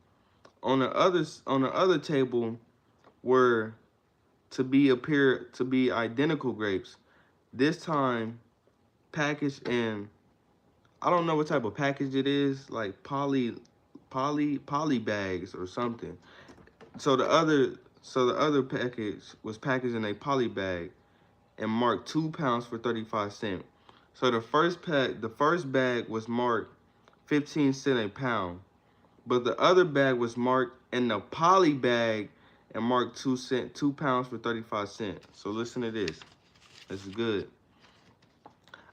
On the other table were appear to be identical grapes. This time packaged in, I don't know what type of package it is, like poly bags or something. So the other package was packaged in a poly bag and marked 2 pounds for 35 cents. So the first bag was marked 15 cents a pound, but the other bag was marked in the poly bag and marked 2 pounds for 35 cents. So listen to this. This is good.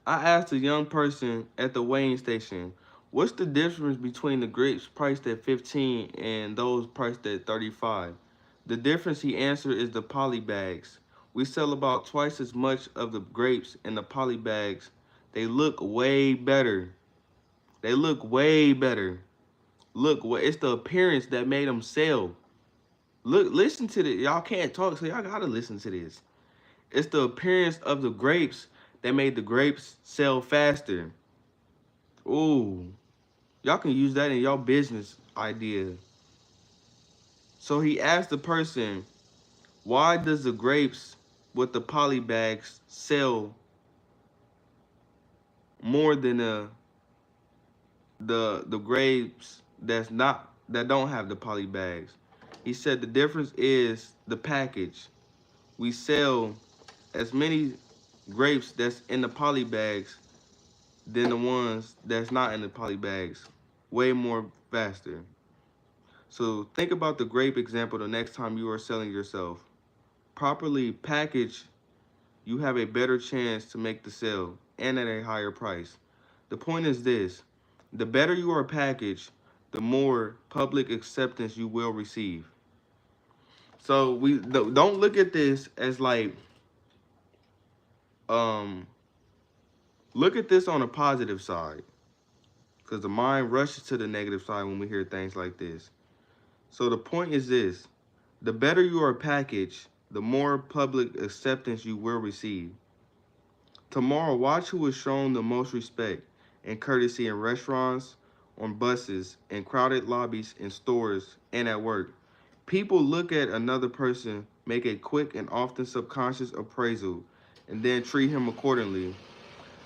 I asked a young person at the weighing station, what's the difference between the grapes priced at 15 and those priced at 35? The difference, he answered, is the poly bags. We sell about twice as much of the grapes in the poly bags. They look way better. They look way better. Look, it's the appearance that made them sell. Look, listen to this. Y'all can't talk, so y'all gotta listen to this. It's the appearance of the grapes that made the grapes sell faster. Ooh, y'all can use that in y'all business idea. So he asked the person, why does the grapes with the poly bags sell more than the grapes that don't have the poly bags? He said the difference is the package. We sell as many grapes that's in the poly bags than the ones that's not in the poly bags. Way more faster. So think about the grape example the next time you are selling yourself. Properly packaged, you have a better chance to make the sale and at a higher price. The point is this, the better you are packaged, the more public acceptance you will receive. So we don't look at this as like, um, look at this on a positive side, because the mind rushes to the negative side when we hear things like this. So the point is this, the better you are packaged, the more public acceptance you will receive. Tomorrow, watch who is shown the most respect and courtesy in restaurants, on buses, in crowded lobbies, in stores, and at work. People look at another person, make a quick and often subconscious appraisal, and then treat him accordingly.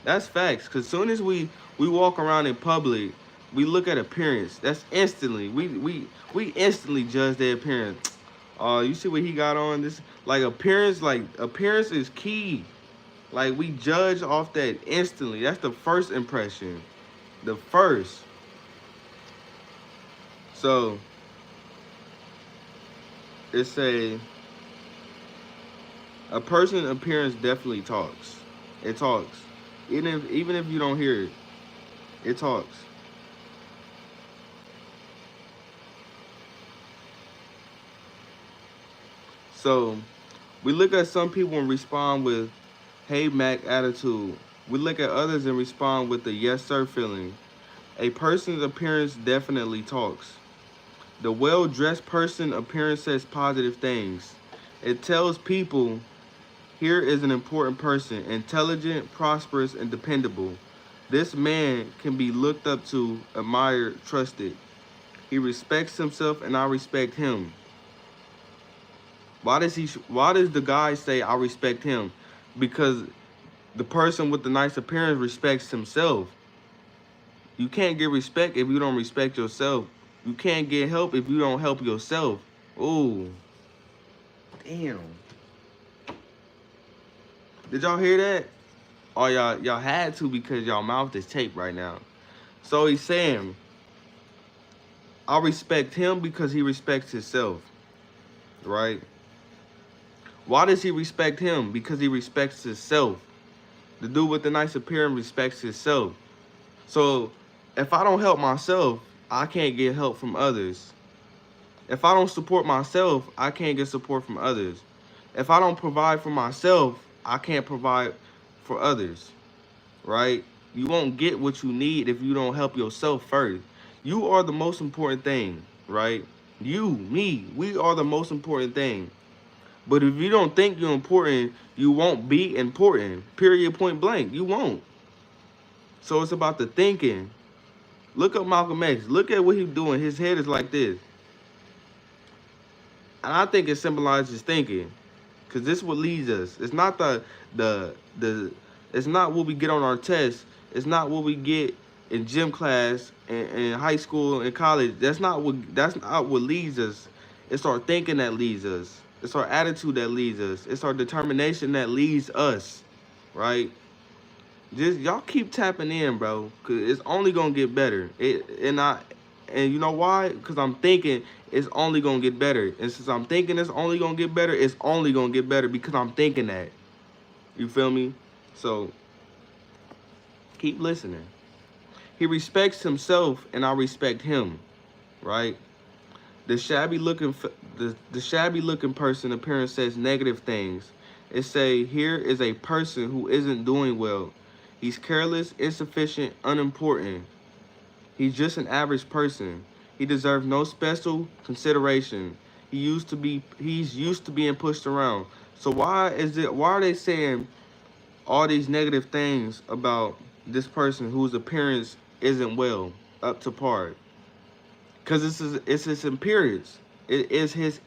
That's facts. Cause soon as we walk around in public, we look at appearance. That's instantly we instantly judge their appearance. Oh, you see what he got on? This like appearance is key. Like we judge off that instantly. That's the first impression. The first. So it's a A person's appearance definitely talks. It talks. Even if you don't hear it, it talks. So we look at some people and respond with "Hey Mac" attitude. We look at others and respond with the "Yes sir" feeling. A person's appearance definitely talks. The well-dressed person appearance says positive things. It tells people here is an important person, intelligent, prosperous, and dependable. This man can be looked up to, admired, trusted. He respects himself and I respect him. Why does the guy say I respect him? Because the person with the nice appearance respects himself. You can't get respect if you don't respect yourself. You can't get help if you don't help yourself. Ooh, damn. Did y'all hear that? Oh, y'all had to because y'all mouth is taped right now. So he's saying, I respect him because he respects himself, right? Why does he respect him? Because he respects himself. The dude with the nice appearance respects himself. So if I don't help myself, I can't get help from others. If I don't support myself, I can't get support from others. If I don't provide for myself, I can't provide for others, right? You won't get what you need if you don't help yourself first. You are the most important thing, right? You, me, we are the most important thing. But if you don't think you're important, you won't be important. Period, point blank. You won't. So it's about the thinking. Look up Malcolm X. Look at what he's doing. His head is like this. And I think it symbolizes thinking. Because this is what leads us. It's not the it's not what we get on our tests. It's not what we get in gym class in high school and college. That's not what leads us. It's our thinking that leads us. It's our attitude that leads us. It's our determination that leads us. Right? Just y'all keep tapping in, bro. Cause it's only gonna get better. And you know why? Cause I'm thinking it's only gonna get better. And since I'm thinking it's only gonna get better, it's only gonna get better because I'm thinking that. You feel me? So keep listening. He respects himself, and I respect him. Right? The shabby looking the shabby looking person appearance says negative things. It say here is a person who isn't doing well. He's careless, insufficient, unimportant. He's just an average person. He deserves no special consideration. He's used to being pushed around. So why are they saying all these negative things about this person whose appearance isn't well, up to par? Because it's his appearance. It is his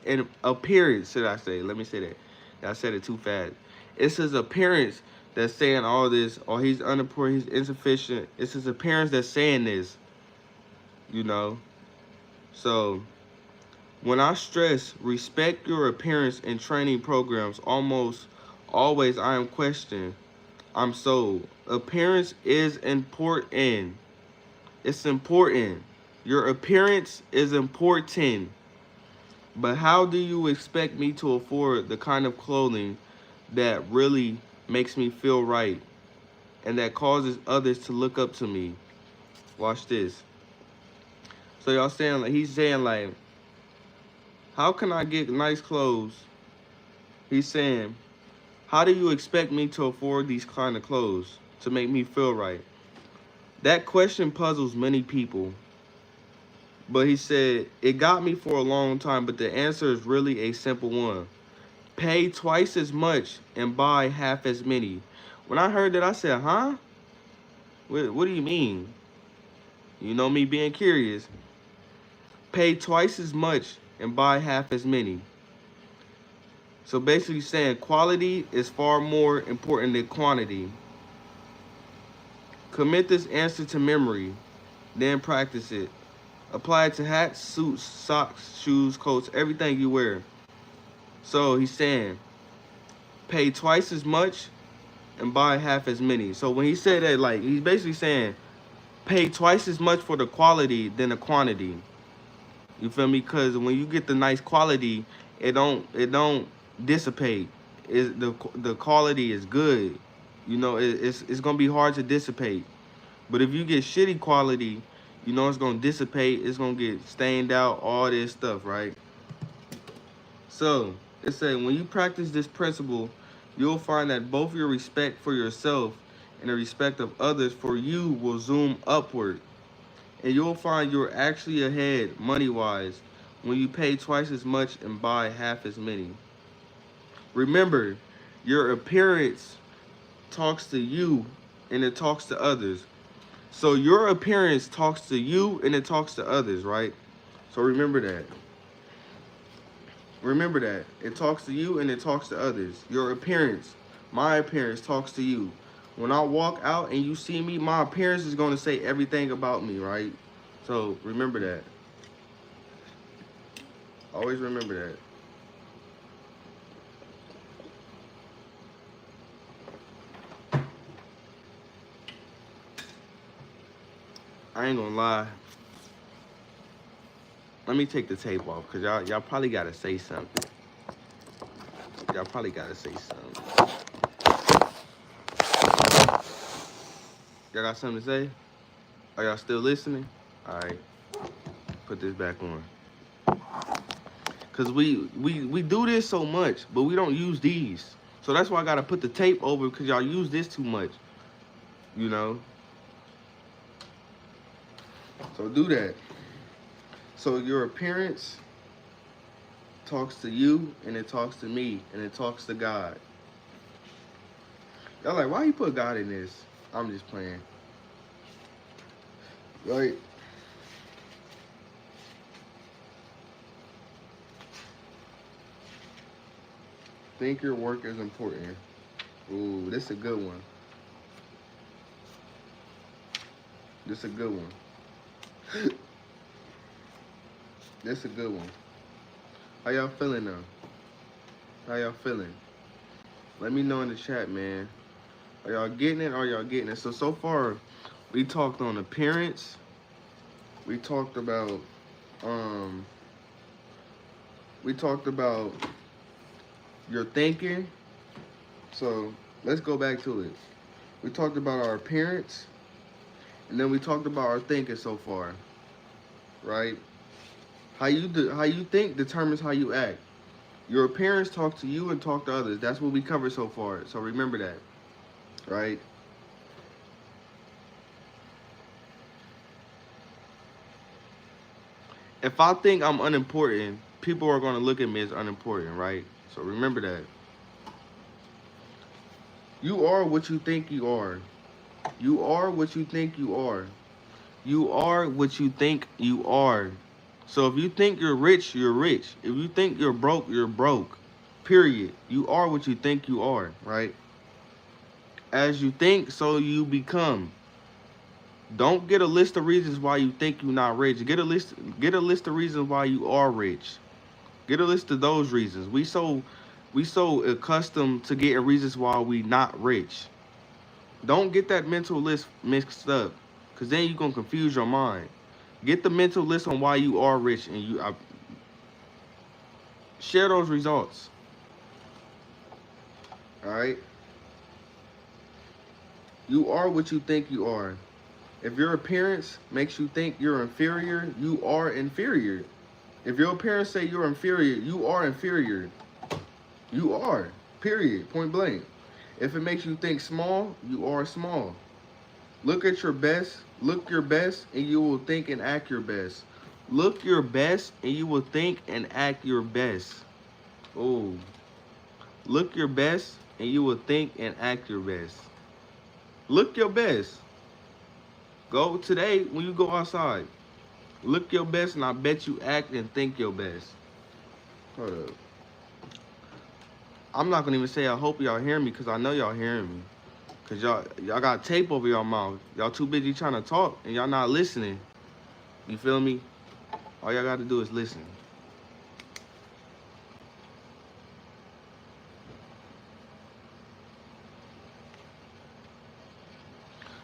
appearance, should I say. Let me say that. I said it too fast. It's his appearance that's saying all this, or he's unimportant, he's insufficient. It's his appearance that's saying this, you know? So, when I stress respect your appearance in training programs, almost always I am questioned. I'm sold. Appearance is important. It's important. Your appearance is important. But how do you expect me to afford the kind of clothing that really makes me feel right and that causes others to look up to me? Watch this. So y'all saying like he's saying like, how can I get nice clothes? He's saying, how do you expect me to afford these kind of clothes to make me feel right? That question puzzles many people. But he said, it got me for a long time, but the answer is really a simple one. Pay twice as much and buy half as many. When I heard that, I said, huh? What do you mean? You know me being curious. Pay twice as much and buy half as many. So basically saying quality is far more important than quantity. Commit this answer to memory, then practice it. Apply it to hats, suits, socks, shoes, coats, everything you wear. So he's saying, pay twice as much and buy half as many. So when he said that, like, he's basically saying, pay twice as much for the quality than the quantity. You feel me? Because when you get the nice quality, it don't dissipate. is the quality is good. You know, it's gonna be hard to dissipate. But if you get shitty quality, you know it's gonna dissipate. It's gonna get stained out. All this stuff, right? So it said when you practice this principle, you'll find that both your respect for yourself and the respect of others for you will zoom upward, and you'll find you're actually ahead money wise when you pay twice as much and buy half as many. Remember, your appearance talks to you and it talks to others. So your appearance talks to you and it talks to others, right? So remember that. Remember that. It talks to you and it talks to others. Your appearance, my appearance talks to you. When I walk out and you see me, my appearance is going to say everything about me, right? So remember that. Always remember that. I ain't gonna lie. Let me take the tape off because y'all probably gotta say something. Y'all probably gotta say something. Y'all got something to say? Are y'all still listening? Alright, put this back on. Cause we do this so much, but we don't use these. So that's why I gotta put the tape over because y'all use this too much. You know? So do that. So your appearance talks to you and it talks to me and it talks to God. Y'all like, why you put God in this? I'm just playing. Right? Think your work is important. Ooh, this is a good one. This is a good one. This is a good one. How y'all feeling now? How y'all feeling? Let me know in the chat, man. Are y'all getting it? Are y'all getting it? So far, we talked on appearance. We talked about, we talked about your thinking. So let's go back to it. We talked about our appearance, and then we talked about our thinking so far, right? How you think determines how you act. Your appearance talks to you and talk to others. That's what we covered so far. So remember that, right? If I think I'm unimportant, people are going to look at me as unimportant, right? So remember that. You are what you think you are. You are what you think you are. You are what you think you are. So if you think you're rich, you're rich. If you think you're broke, you're broke. Period. You are what you think you are, right? As you think, so you become. Don't get a list of reasons why you think you're not rich. Get a list of reasons why you are rich. Get a list of those reasons. We so accustomed to getting reasons why we not rich. Don't get that mental list mixed up, cause then you're gonna confuse your mind. Get the mental list on why you are rich, and share those results. All right. You are what you think you are. If your appearance makes you think you're inferior, you are inferior. If your appearance say you're inferior, you are inferior. You are. Period. Point blank. If it makes you think small, you are small. Look at your best. Look your best, and you will think and act your best. Look your best, and you will think and act your best. Oh. Look your best, and you will think and act your best. Look your best. Go today when you go outside. Look your best, and I bet you act and think your best. Hold up. I'm not gonna even say I hope y'all hear me, because I know y'all hearing me. Because y'all got tape over y'all mouth. Y'all too busy trying to talk, and y'all not listening. You feel me? All y'all got to do is listen.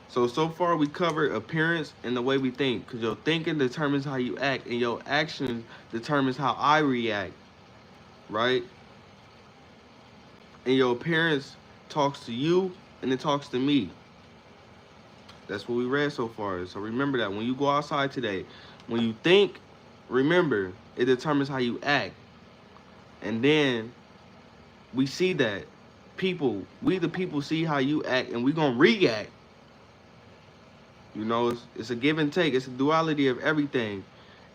So far we covered appearance and the way we think. Because your thinking determines how you act, and your action determines how I react. Right? and your appearance talks to you and it talks to me. That's what we read so far. So remember that when you go outside today, when you think, remember, it determines how you act. And then we see that we the people see how you act and we gonna react. You know, it's a give and take. It's a duality of everything.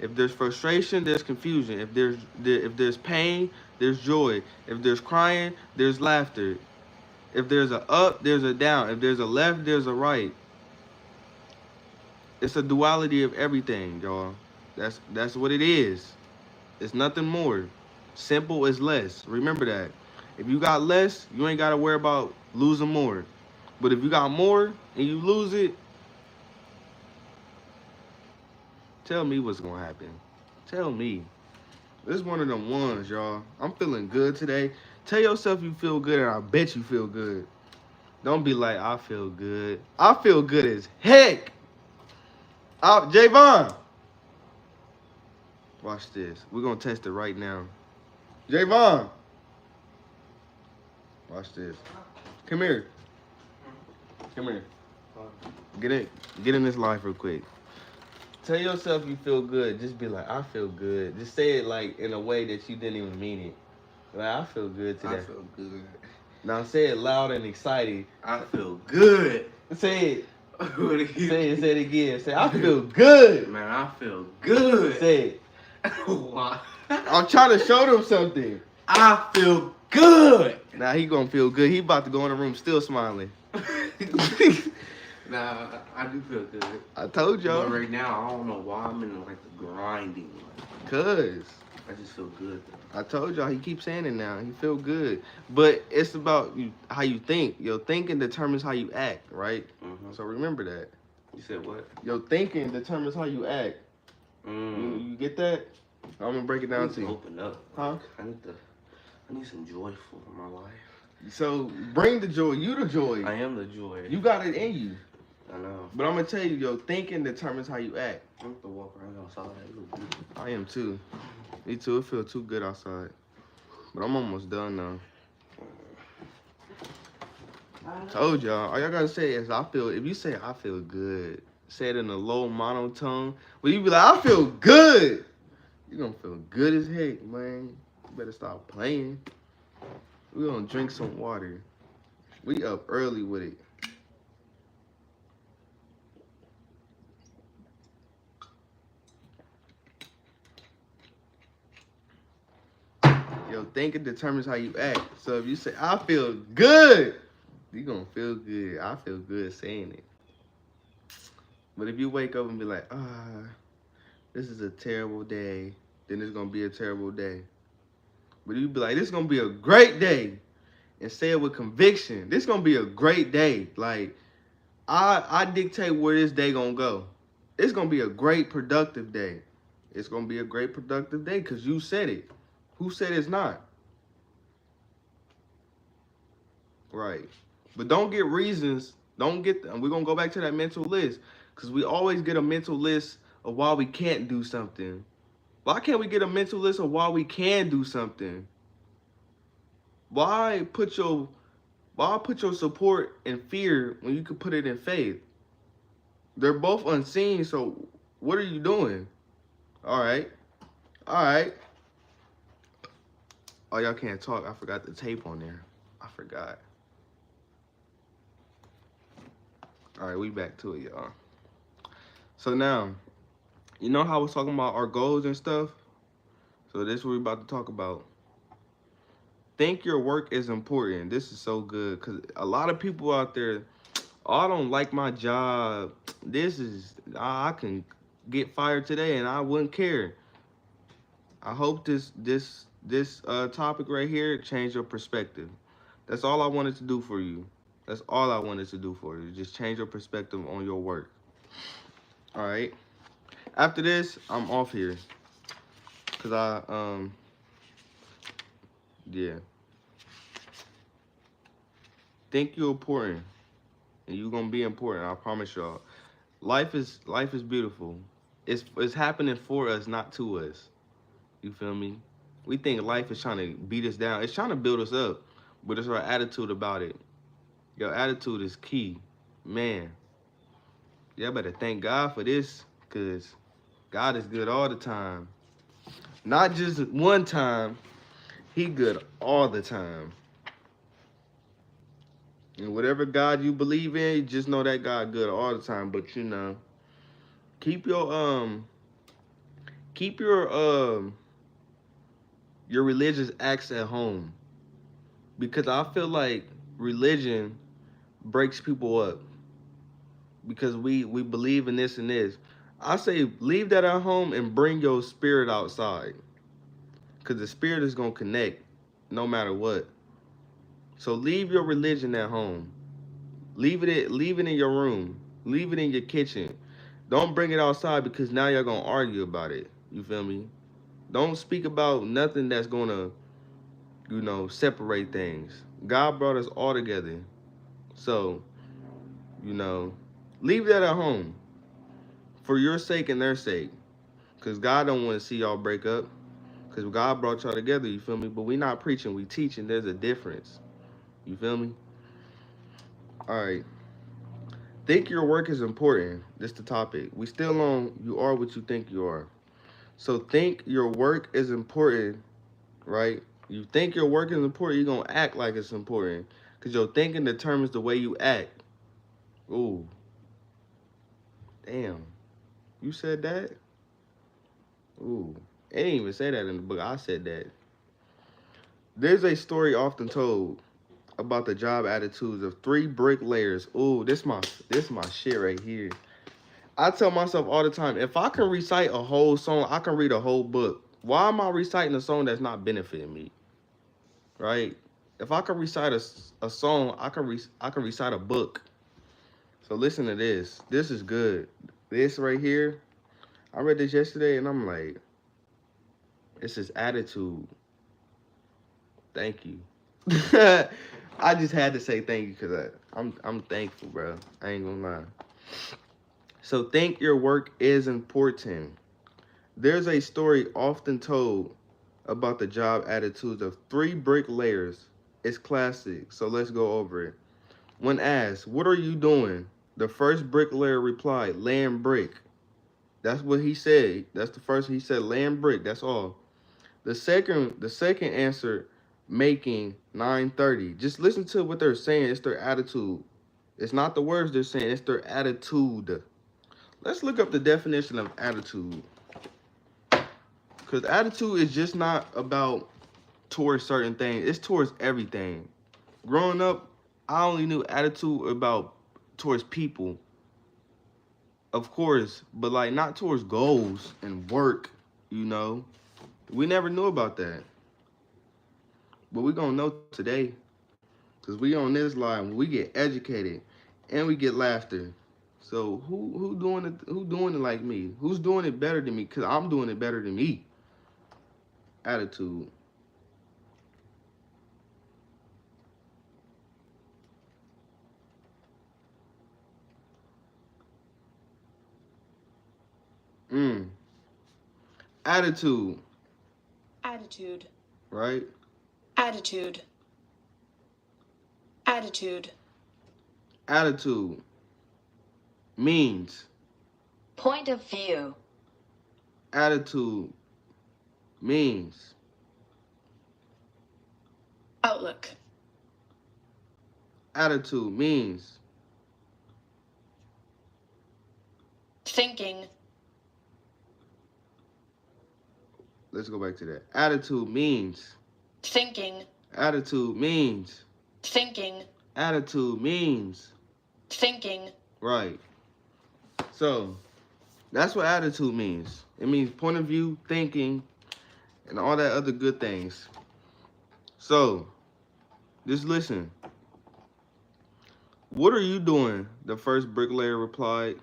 If there's frustration, there's confusion. If there's pain, there's joy. If there's crying, there's laughter. If there's a up, there's a down. If there's a left, there's a right. It's a duality of everything, y'all. That's what it is. It's nothing more. Simple is less. Remember that. If you got less, you ain't gotta worry about losing more. But if you got more and you lose it, tell me what's gonna happen. Tell me. This is one of them ones, y'all. I'm feeling good today. Tell yourself you feel good, and I bet you feel good. Don't be like, I feel good. I feel good as heck. Javon, watch this. We're gonna test it right now. Javon, watch this. Come here. Come here. Get in this life real quick. Tell yourself you feel good. Just be like, I feel good. Just say it like in a way that you didn't even mean it. Like, I feel good today. I feel good. Now say it loud and excited. I feel good. Say it. Say it again. Say, I feel good. good. Man, I feel good. Say it. I'm trying to show them something. I feel good. Now he gonna feel good. He about to go in the room still smiling. Nah, I do feel good. I told y'all. But right now, I don't know why I'm in like the grinding. Cause I just feel good. I told y'all, he keeps saying it now. He feel good. But it's about how you think. Your thinking determines how you act, right? Mm-hmm. So remember that. You said what? Your thinking determines how you act. You get that? I'm gonna break it down to you. Open up. Huh? I need some joyful in my life. So bring the joy. You the joy. I am the joy. You got it in you. I know. But I'm gonna tell you, your thinking determines how you act. I'm gonna walk around outside. I am too. Me too. It feels too good outside. But I'm almost done now. Told y'all. All y'all gotta say is I feel. If you say I feel good, say it in a low monotone. But you be like, I feel good. You gonna feel good as heck, man. You better stop playing. We gonna drink some water. We up early with it. Yo, thinking determines how you act. So if you say, I feel good, you gonna feel good. I feel good saying it. But if you wake up and be like, this is a terrible day, then it's gonna be a terrible day. But you be like, this is gonna be a great day. And say it with conviction. This gonna be a great day. Like, I dictate where this day gonna go. It's gonna be a great productive day. It's gonna be a great productive day because you said it. Who said it's not? Right. But don't get reasons. Don't get them. We're going to go back to that mental list. Because we always get a mental list of why we can't do something. Why can't we get a mental list of why we can do something? Why put your support in fear when you could put it in faith? They're both unseen, so what are you doing? All right. Oh, y'all can't talk. I forgot the tape on there. I forgot. All right, we back to it, y'all. So now, you know how I was talking about our goals and stuff? So this is what we're about to talk about. Think your work is important. This is so good because a lot of people out there, I don't like my job. I can get fired today and I wouldn't care. I hope this topic right here changed your perspective. That's all I wanted to do for you. That's all I wanted to do for you. Just change your perspective on your work. All right. After this, I'm off here. Cause yeah. Think you're important, and you're gonna be important. I promise y'all. Life is beautiful. It's happening for us, not to us. You feel me? We think life is trying to beat us down. It's trying to build us up. but it's our attitude about it. Your attitude is key. Man, y'all better thank God for this, because God is good all the time. Not just one time, He good all the time. And whatever God you believe in, just know that God good all the time. But you know, keep your keep your religious acts at home, because I feel like religion breaks people up because we believe in this and this. I say leave that at home and bring your spirit outside, because the spirit is gonna connect no matter what. So leave your religion at home. Leave it in your room. Leave it in your kitchen. Don't bring it outside, because now you're gonna argue about it. You feel me? Don't speak about nothing that's gonna, separate things. God brought us all together. So, you know, leave that at home for your sake and their sake. Cause God don't want to see y'all break up. Cause God brought y'all together, you feel me? But we not preaching, we teaching. There's a difference. You feel me? Alright. Think your work is important. This the topic. We still on you are what you think you are. So think your work is important, right? You think your work is important, you're gonna act like it's important. Cause your thinking determines the way you act. Ooh, damn. You said that? Ooh. It didn't even say that in the book. I said that. There's a story often told about the job attitudes of three bricklayers. Ooh, this my shit right here. I tell myself all the time, if I can recite a whole song, I can read a whole book. Why am I reciting a song that's not benefiting me? Right? If I can recite a song, I can recite a book. So listen to this. This is good. This right here, I read this yesterday and I'm like, it's his attitude. Thank you. I just had to say thank you because I'm thankful, bro. I ain't gonna lie. So think your work is important. There's a story often told about the job attitudes of three bricklayers. It's classic, so let's go over it. When asked, "What are you doing?" the first bricklayer replied, "Laying brick." That's what he said. That's the first he said, "Laying brick." That's all. The second answer, "Making 930." Just listen to what they're saying. It's their attitude. It's not the words they're saying. It's their attitude. Let's look up the definition of attitude. Because attitude is just not about towards certain things. It's towards everything. Growing up, I only knew attitude about towards people, of course, but like not towards goals and work, you know. We never knew about that. But we gonna know today. Cause we on this line, we get educated and we get laughter. So who doing it like me? Who's doing it better than me? Cause I'm doing it better than me. Attitude. Mm. Attitude. Attitude. Right? Attitude. Attitude. Attitude means. Point of view. Attitude means. Outlook. Attitude means. Thinking. Let's go back to that. Attitude means. Thinking. Attitude means. Thinking. Attitude means. Thinking. Right. So that's what attitude means. It means point of view, thinking, and all that other good things. So just listen. What are you doing? The first bricklayer replied,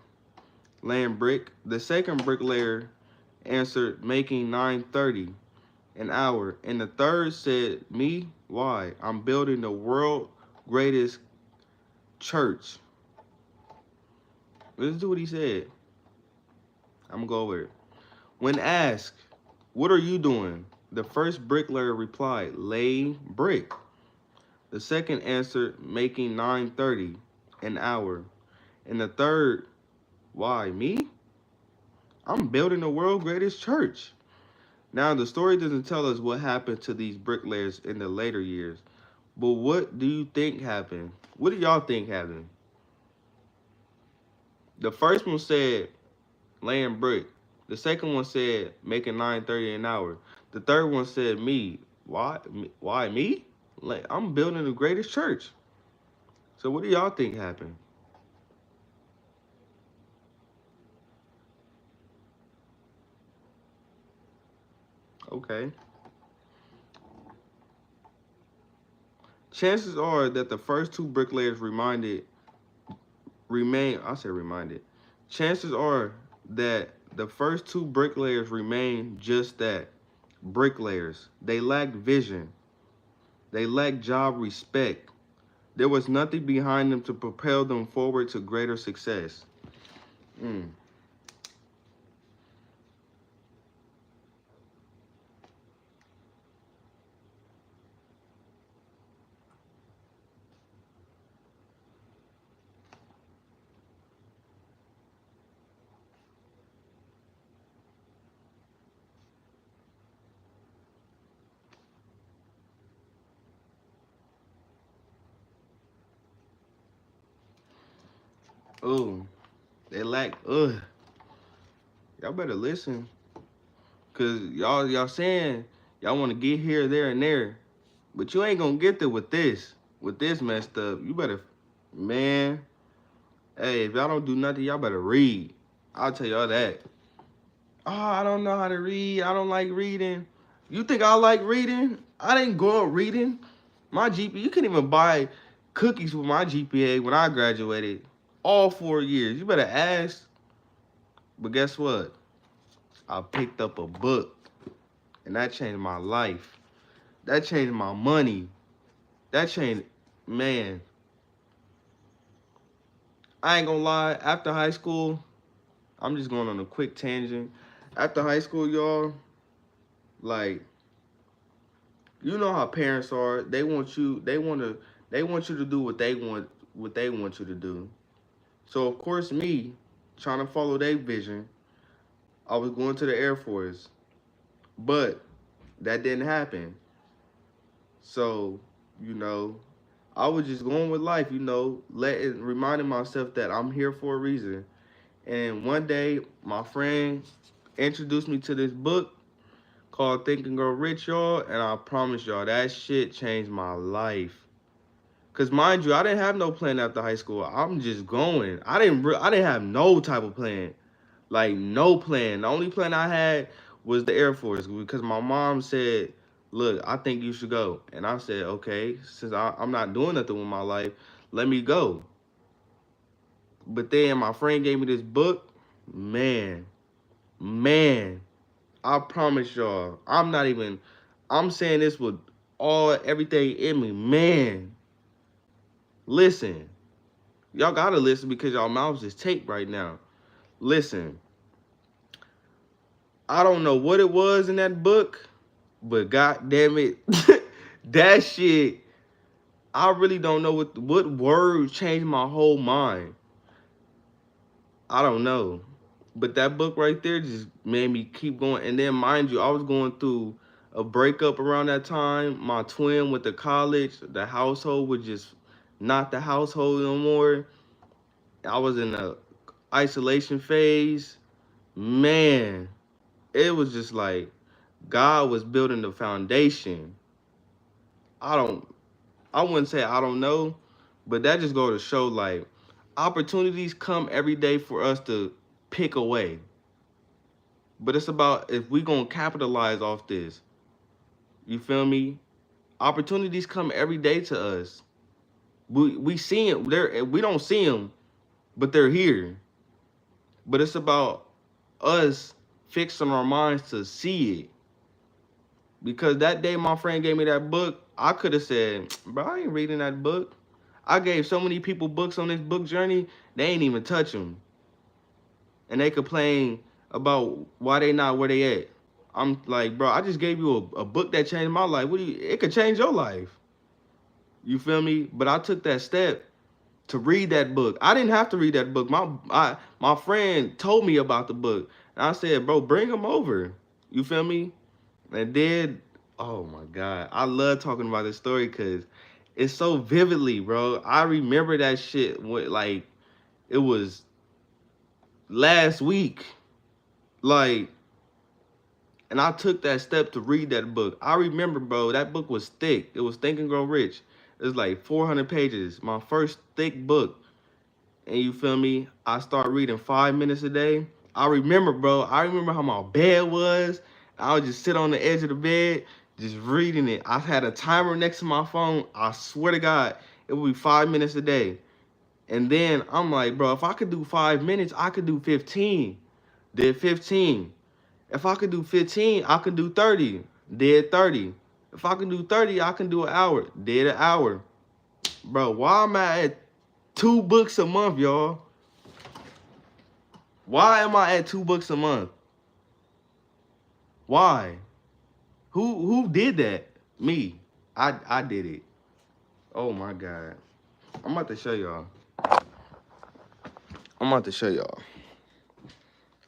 "Laying brick." The second bricklayer answered, "Making 930 an hour." And the third said, "Me? Why? I'm building the world greatest church." Let's do what he said. I'm gonna go over it. When asked, "What are you doing?" the first bricklayer replied, "Laying brick." The second answered making 930 an hour. And the third, why me? I'm building the world's greatest church. Now the story doesn't tell us what happened to these bricklayers in the later years. But what do you think happened? What do y'all think happened? The first one said laying brick. The second one said making 930 an hour. The third one said me. Why? Why me? Like I'm building the greatest church. So what do y'all think happened? Okay. Chances are that the first two bricklayers remain. I said reminded. Chances are that the first two bricklayers remain just that, bricklayers. They lacked vision. They lacked job respect. There was nothing behind them to propel them forward to greater success. Mm. Oh, they lack. Ugh. Y'all better listen, cause y'all saying y'all want to get here, there, and there, but you ain't gonna get there with this. With this messed up, you better, man. Hey, if y'all don't do nothing, y'all better read. I'll tell y'all that. Oh, I don't know how to read. I don't like reading. You think I like reading? I didn't grow up reading. My GPA, you couldn't even buy cookies with my GPA when I graduated. All 4 years. You better ask. But guess what? I picked up a book, and that changed my life. That changed my money. That changed, man. I ain't gonna lie. After high school, I'm just going on a quick tangent. After high school, y'all, like, you know how parents are. They want you to do what they want you to do. So of course, me trying to follow their vision, I was going to the Air Force, but that didn't happen. So, you know, I was just going with life, reminding myself that I'm here for a reason. And one day, my friend introduced me to this book called Think and Grow Rich, y'all, and I promise y'all that shit changed my life. Cause mind you, I didn't have no plan after high school. I'm just going. I didn't have no type of plan, like no plan. The only plan I had was the Air Force because my mom said, "Look, I think you should go," and I said, "Okay, since I'm not doing nothing with my life, let me go." But then my friend gave me this book, man, man. I promise y'all, I'm not even. I'm saying this with everything in me, man. Listen, y'all gotta listen because y'all mouths is taped right now. Listen, I don't know what it was in that book, but god damn it, that shit, I really don't know what word changed my whole mind. I don't know. But that book right there just made me keep going. And then mind you, I was going through a breakup around that time. My twin went to college. The household was just not the household no more. I was in a isolation phase. Man, it was just like God was building the foundation. I don't I wouldn't say I don't know, but that just go to show like opportunities come every day for us to pick away. But it's about if we gonna capitalize off this. You feel me? Opportunities come every day to us. We see them. We don't see them, but they're here. But it's about us fixing our minds to see it. Because that day my friend gave me that book, I could have said, bro, I ain't reading that book. I gave so many people books on this book journey, they ain't even touch them. And they complain about why they not where they at. I'm like, bro, I just gave you a book that changed my life. It could change your life. You feel me? But I took that step to read that book. I didn't have to read that book. My friend told me about the book. And I said, bro, bring him over. You feel me? And then, oh my God. I love talking about this story because it's so vividly, bro. I remember that shit like it was last week. Like, and I took that step to read that book. I remember, bro, that book was thick. It was Think and Grow Rich. It was like 400 pages. My first thick book. And you feel me? I start reading 5 minutes a day. I remember, bro. I remember how my bed was. I would just sit on the edge of the bed, just reading it. I had a timer next to my phone. I swear to God, it would be 5 minutes a day. And then I'm like, bro, if I could do 5 minutes, I could do 15. Did 15. If I could do 15, I could do 30. Did 30. If I can do 30, I can do an hour. Did an hour. Bro, why am I at 2 books a month, y'all? Why am I at 2 books a month? Why? Who did that? Me. I did it. Oh my God. I'm about to show y'all.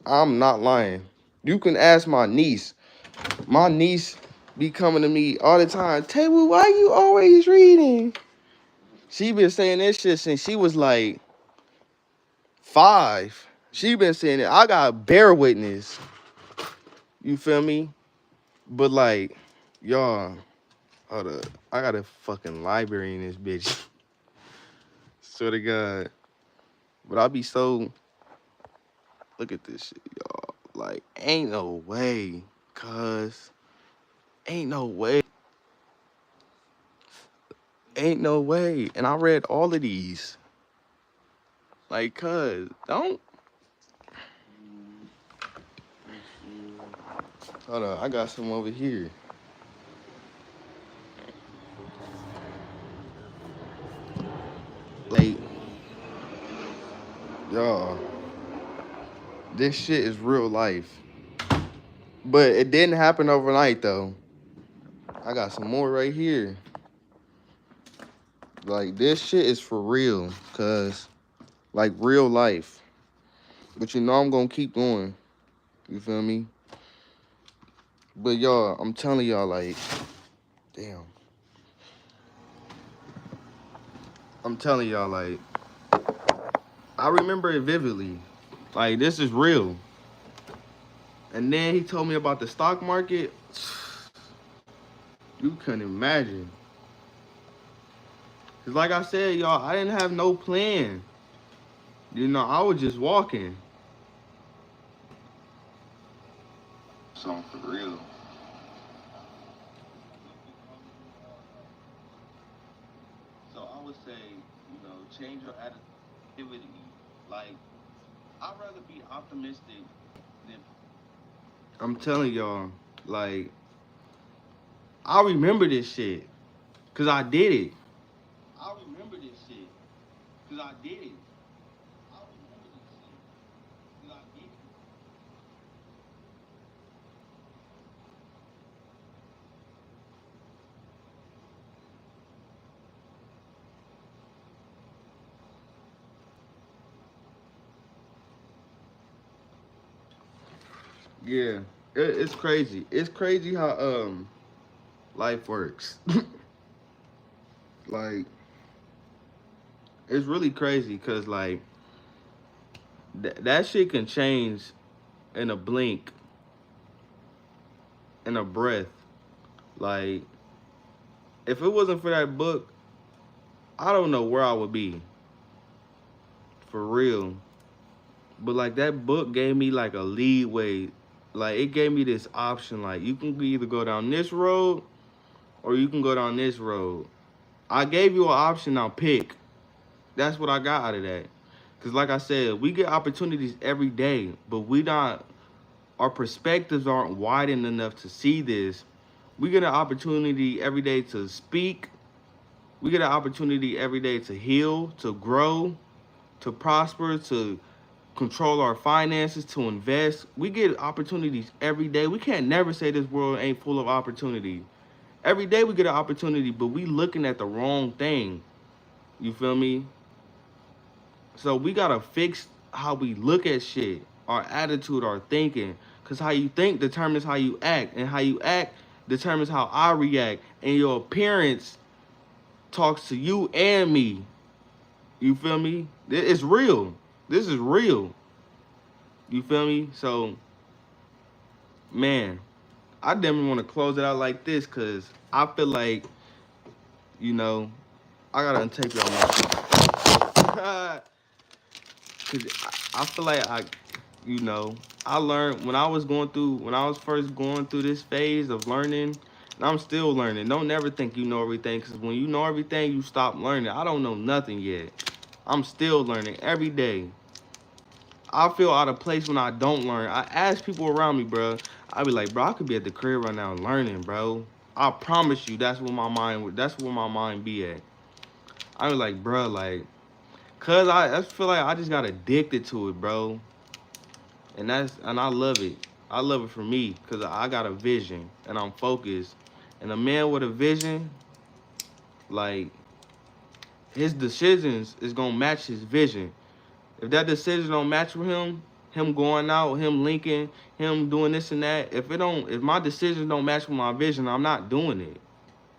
I'm not lying. You can ask my niece. My niece be coming to me all the time. Tay-Woo, why you always reading? She been saying this shit since she was like 5. She been saying it. I got bear witness. You feel me? But like, y'all, hold up. I got a fucking library in this bitch. Swear to God. But I be so, look at this shit, y'all. Like, ain't no way, cuz. Ain't no way. Ain't no way. And I read all of these. Like, cuz, don't. Hold on, I got some over here. Like, y'all, this shit is real life. But it didn't happen overnight, though. I got some more right here. Like, this shit is for real, cuz, like, real life. But you know I'm gonna keep going. You feel me? But y'all, I'm telling y'all, like, damn. I'm telling y'all, like, I remember it vividly. Like, this is real. And then he told me about the stock market. You couldn't imagine. Cause like I said, y'all, I didn't have no plan. You know, I was just walking. So for real. So I would say, you know, change your attitude. Like, I'd rather be optimistic than. I'm telling y'all, like, I remember this shit. Cause I did it. I remember this shit. Cause I did it. I remember this shit. Cause I did it. Yeah. It's crazy. It's crazy how life works. Like, it's really crazy because like that shit can change in a blink, in a breath. Like, if it wasn't for that book, I don't know where I would be. For real. But like, that book gave me like a leeway. Like, it gave me this option. Like, you can either go down this road or you can go down this road. I gave you an option, now pick. That's what I got out of that. Because like I said, we get opportunities every day, but our perspectives aren't widened enough to see this. We get an opportunity every day to speak. We get an opportunity every day to heal, to grow, to prosper, to control our finances, to invest. We get opportunities every day. We can't never say this world ain't full of opportunity. Every day we get an opportunity, but we looking at the wrong thing. You feel me? So we gotta fix how we look at shit, our attitude, our thinking. Cause how you think determines how you act, and how you act determines how I react. And your appearance talks to you and me. You feel me? It's real. This is real. You feel me? So, man, I definitely want to close it out like this because I feel like, you know, I gotta untape y'all my because I feel like you know, I learned when I was first going through this phase of learning, and I'm still learning. Don't never think you know everything, because when you know everything, you stop learning. I don't know nothing yet. I'm still learning every day. I feel out of place when I don't learn. I ask people around me, bro. I be like, bro, I could be at the crib right now learning, bro. I promise you, that's where my mind be at. I be like, bro, like, cause I feel like I just got addicted to it, bro. And I love it. I love it for me, cause I got a vision and I'm focused. And a man with a vision, like, his decisions is gonna match his vision. If that decision don't match with him going out, him linking, him doing this and that, if my decisions don't match with my vision, I'm not doing it.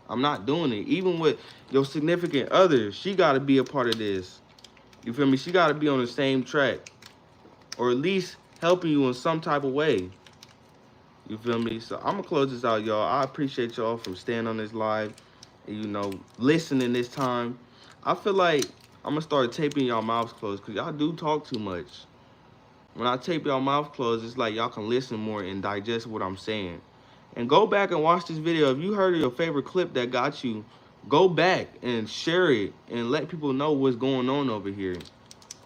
I'm not doing it. Even with your significant other, she gotta be a part of this. You feel me? She gotta be on the same track. Or at least helping you in some type of way. You feel me? So I'm gonna close this out, y'all. I appreciate y'all from staying on this live and, you know, listening this time. I feel like I'm gonna start taping y'all mouths closed because y'all do talk too much. When I tape y'all mouth closed, it's like y'all can listen more and digest what I'm saying. And go back and watch this video. If you heard of your favorite clip that got you, go back and share it and let people know what's going on over here.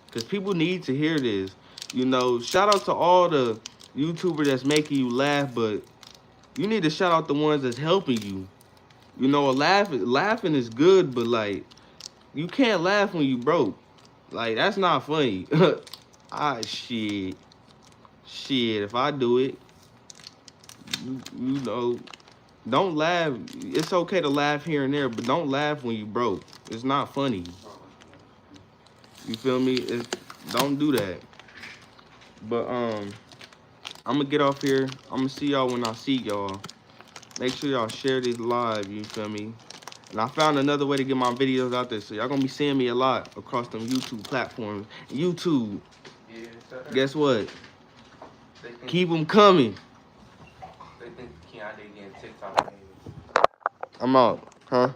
Because people need to hear this. You know, shout out to all the YouTubers that's making you laugh, but you need to shout out the ones that's helping you. You know, laughing is good, but like, you can't laugh when you broke. Like, that's not funny. Shit. If I do it, you know, don't laugh. It's okay to laugh here and there, but don't laugh when you broke. It's not funny. You feel me? Don't do that. But I'm gonna get off here. I'm gonna see y'all when I see y'all. Make sure y'all share this live. You feel me? And I found another way to get my videos out there, so y'all gonna be seeing me a lot across them YouTube platforms. YouTube. Yeah, sir. Guess what? Keep them coming. They think Keanu getting TikTok. I'm out, huh?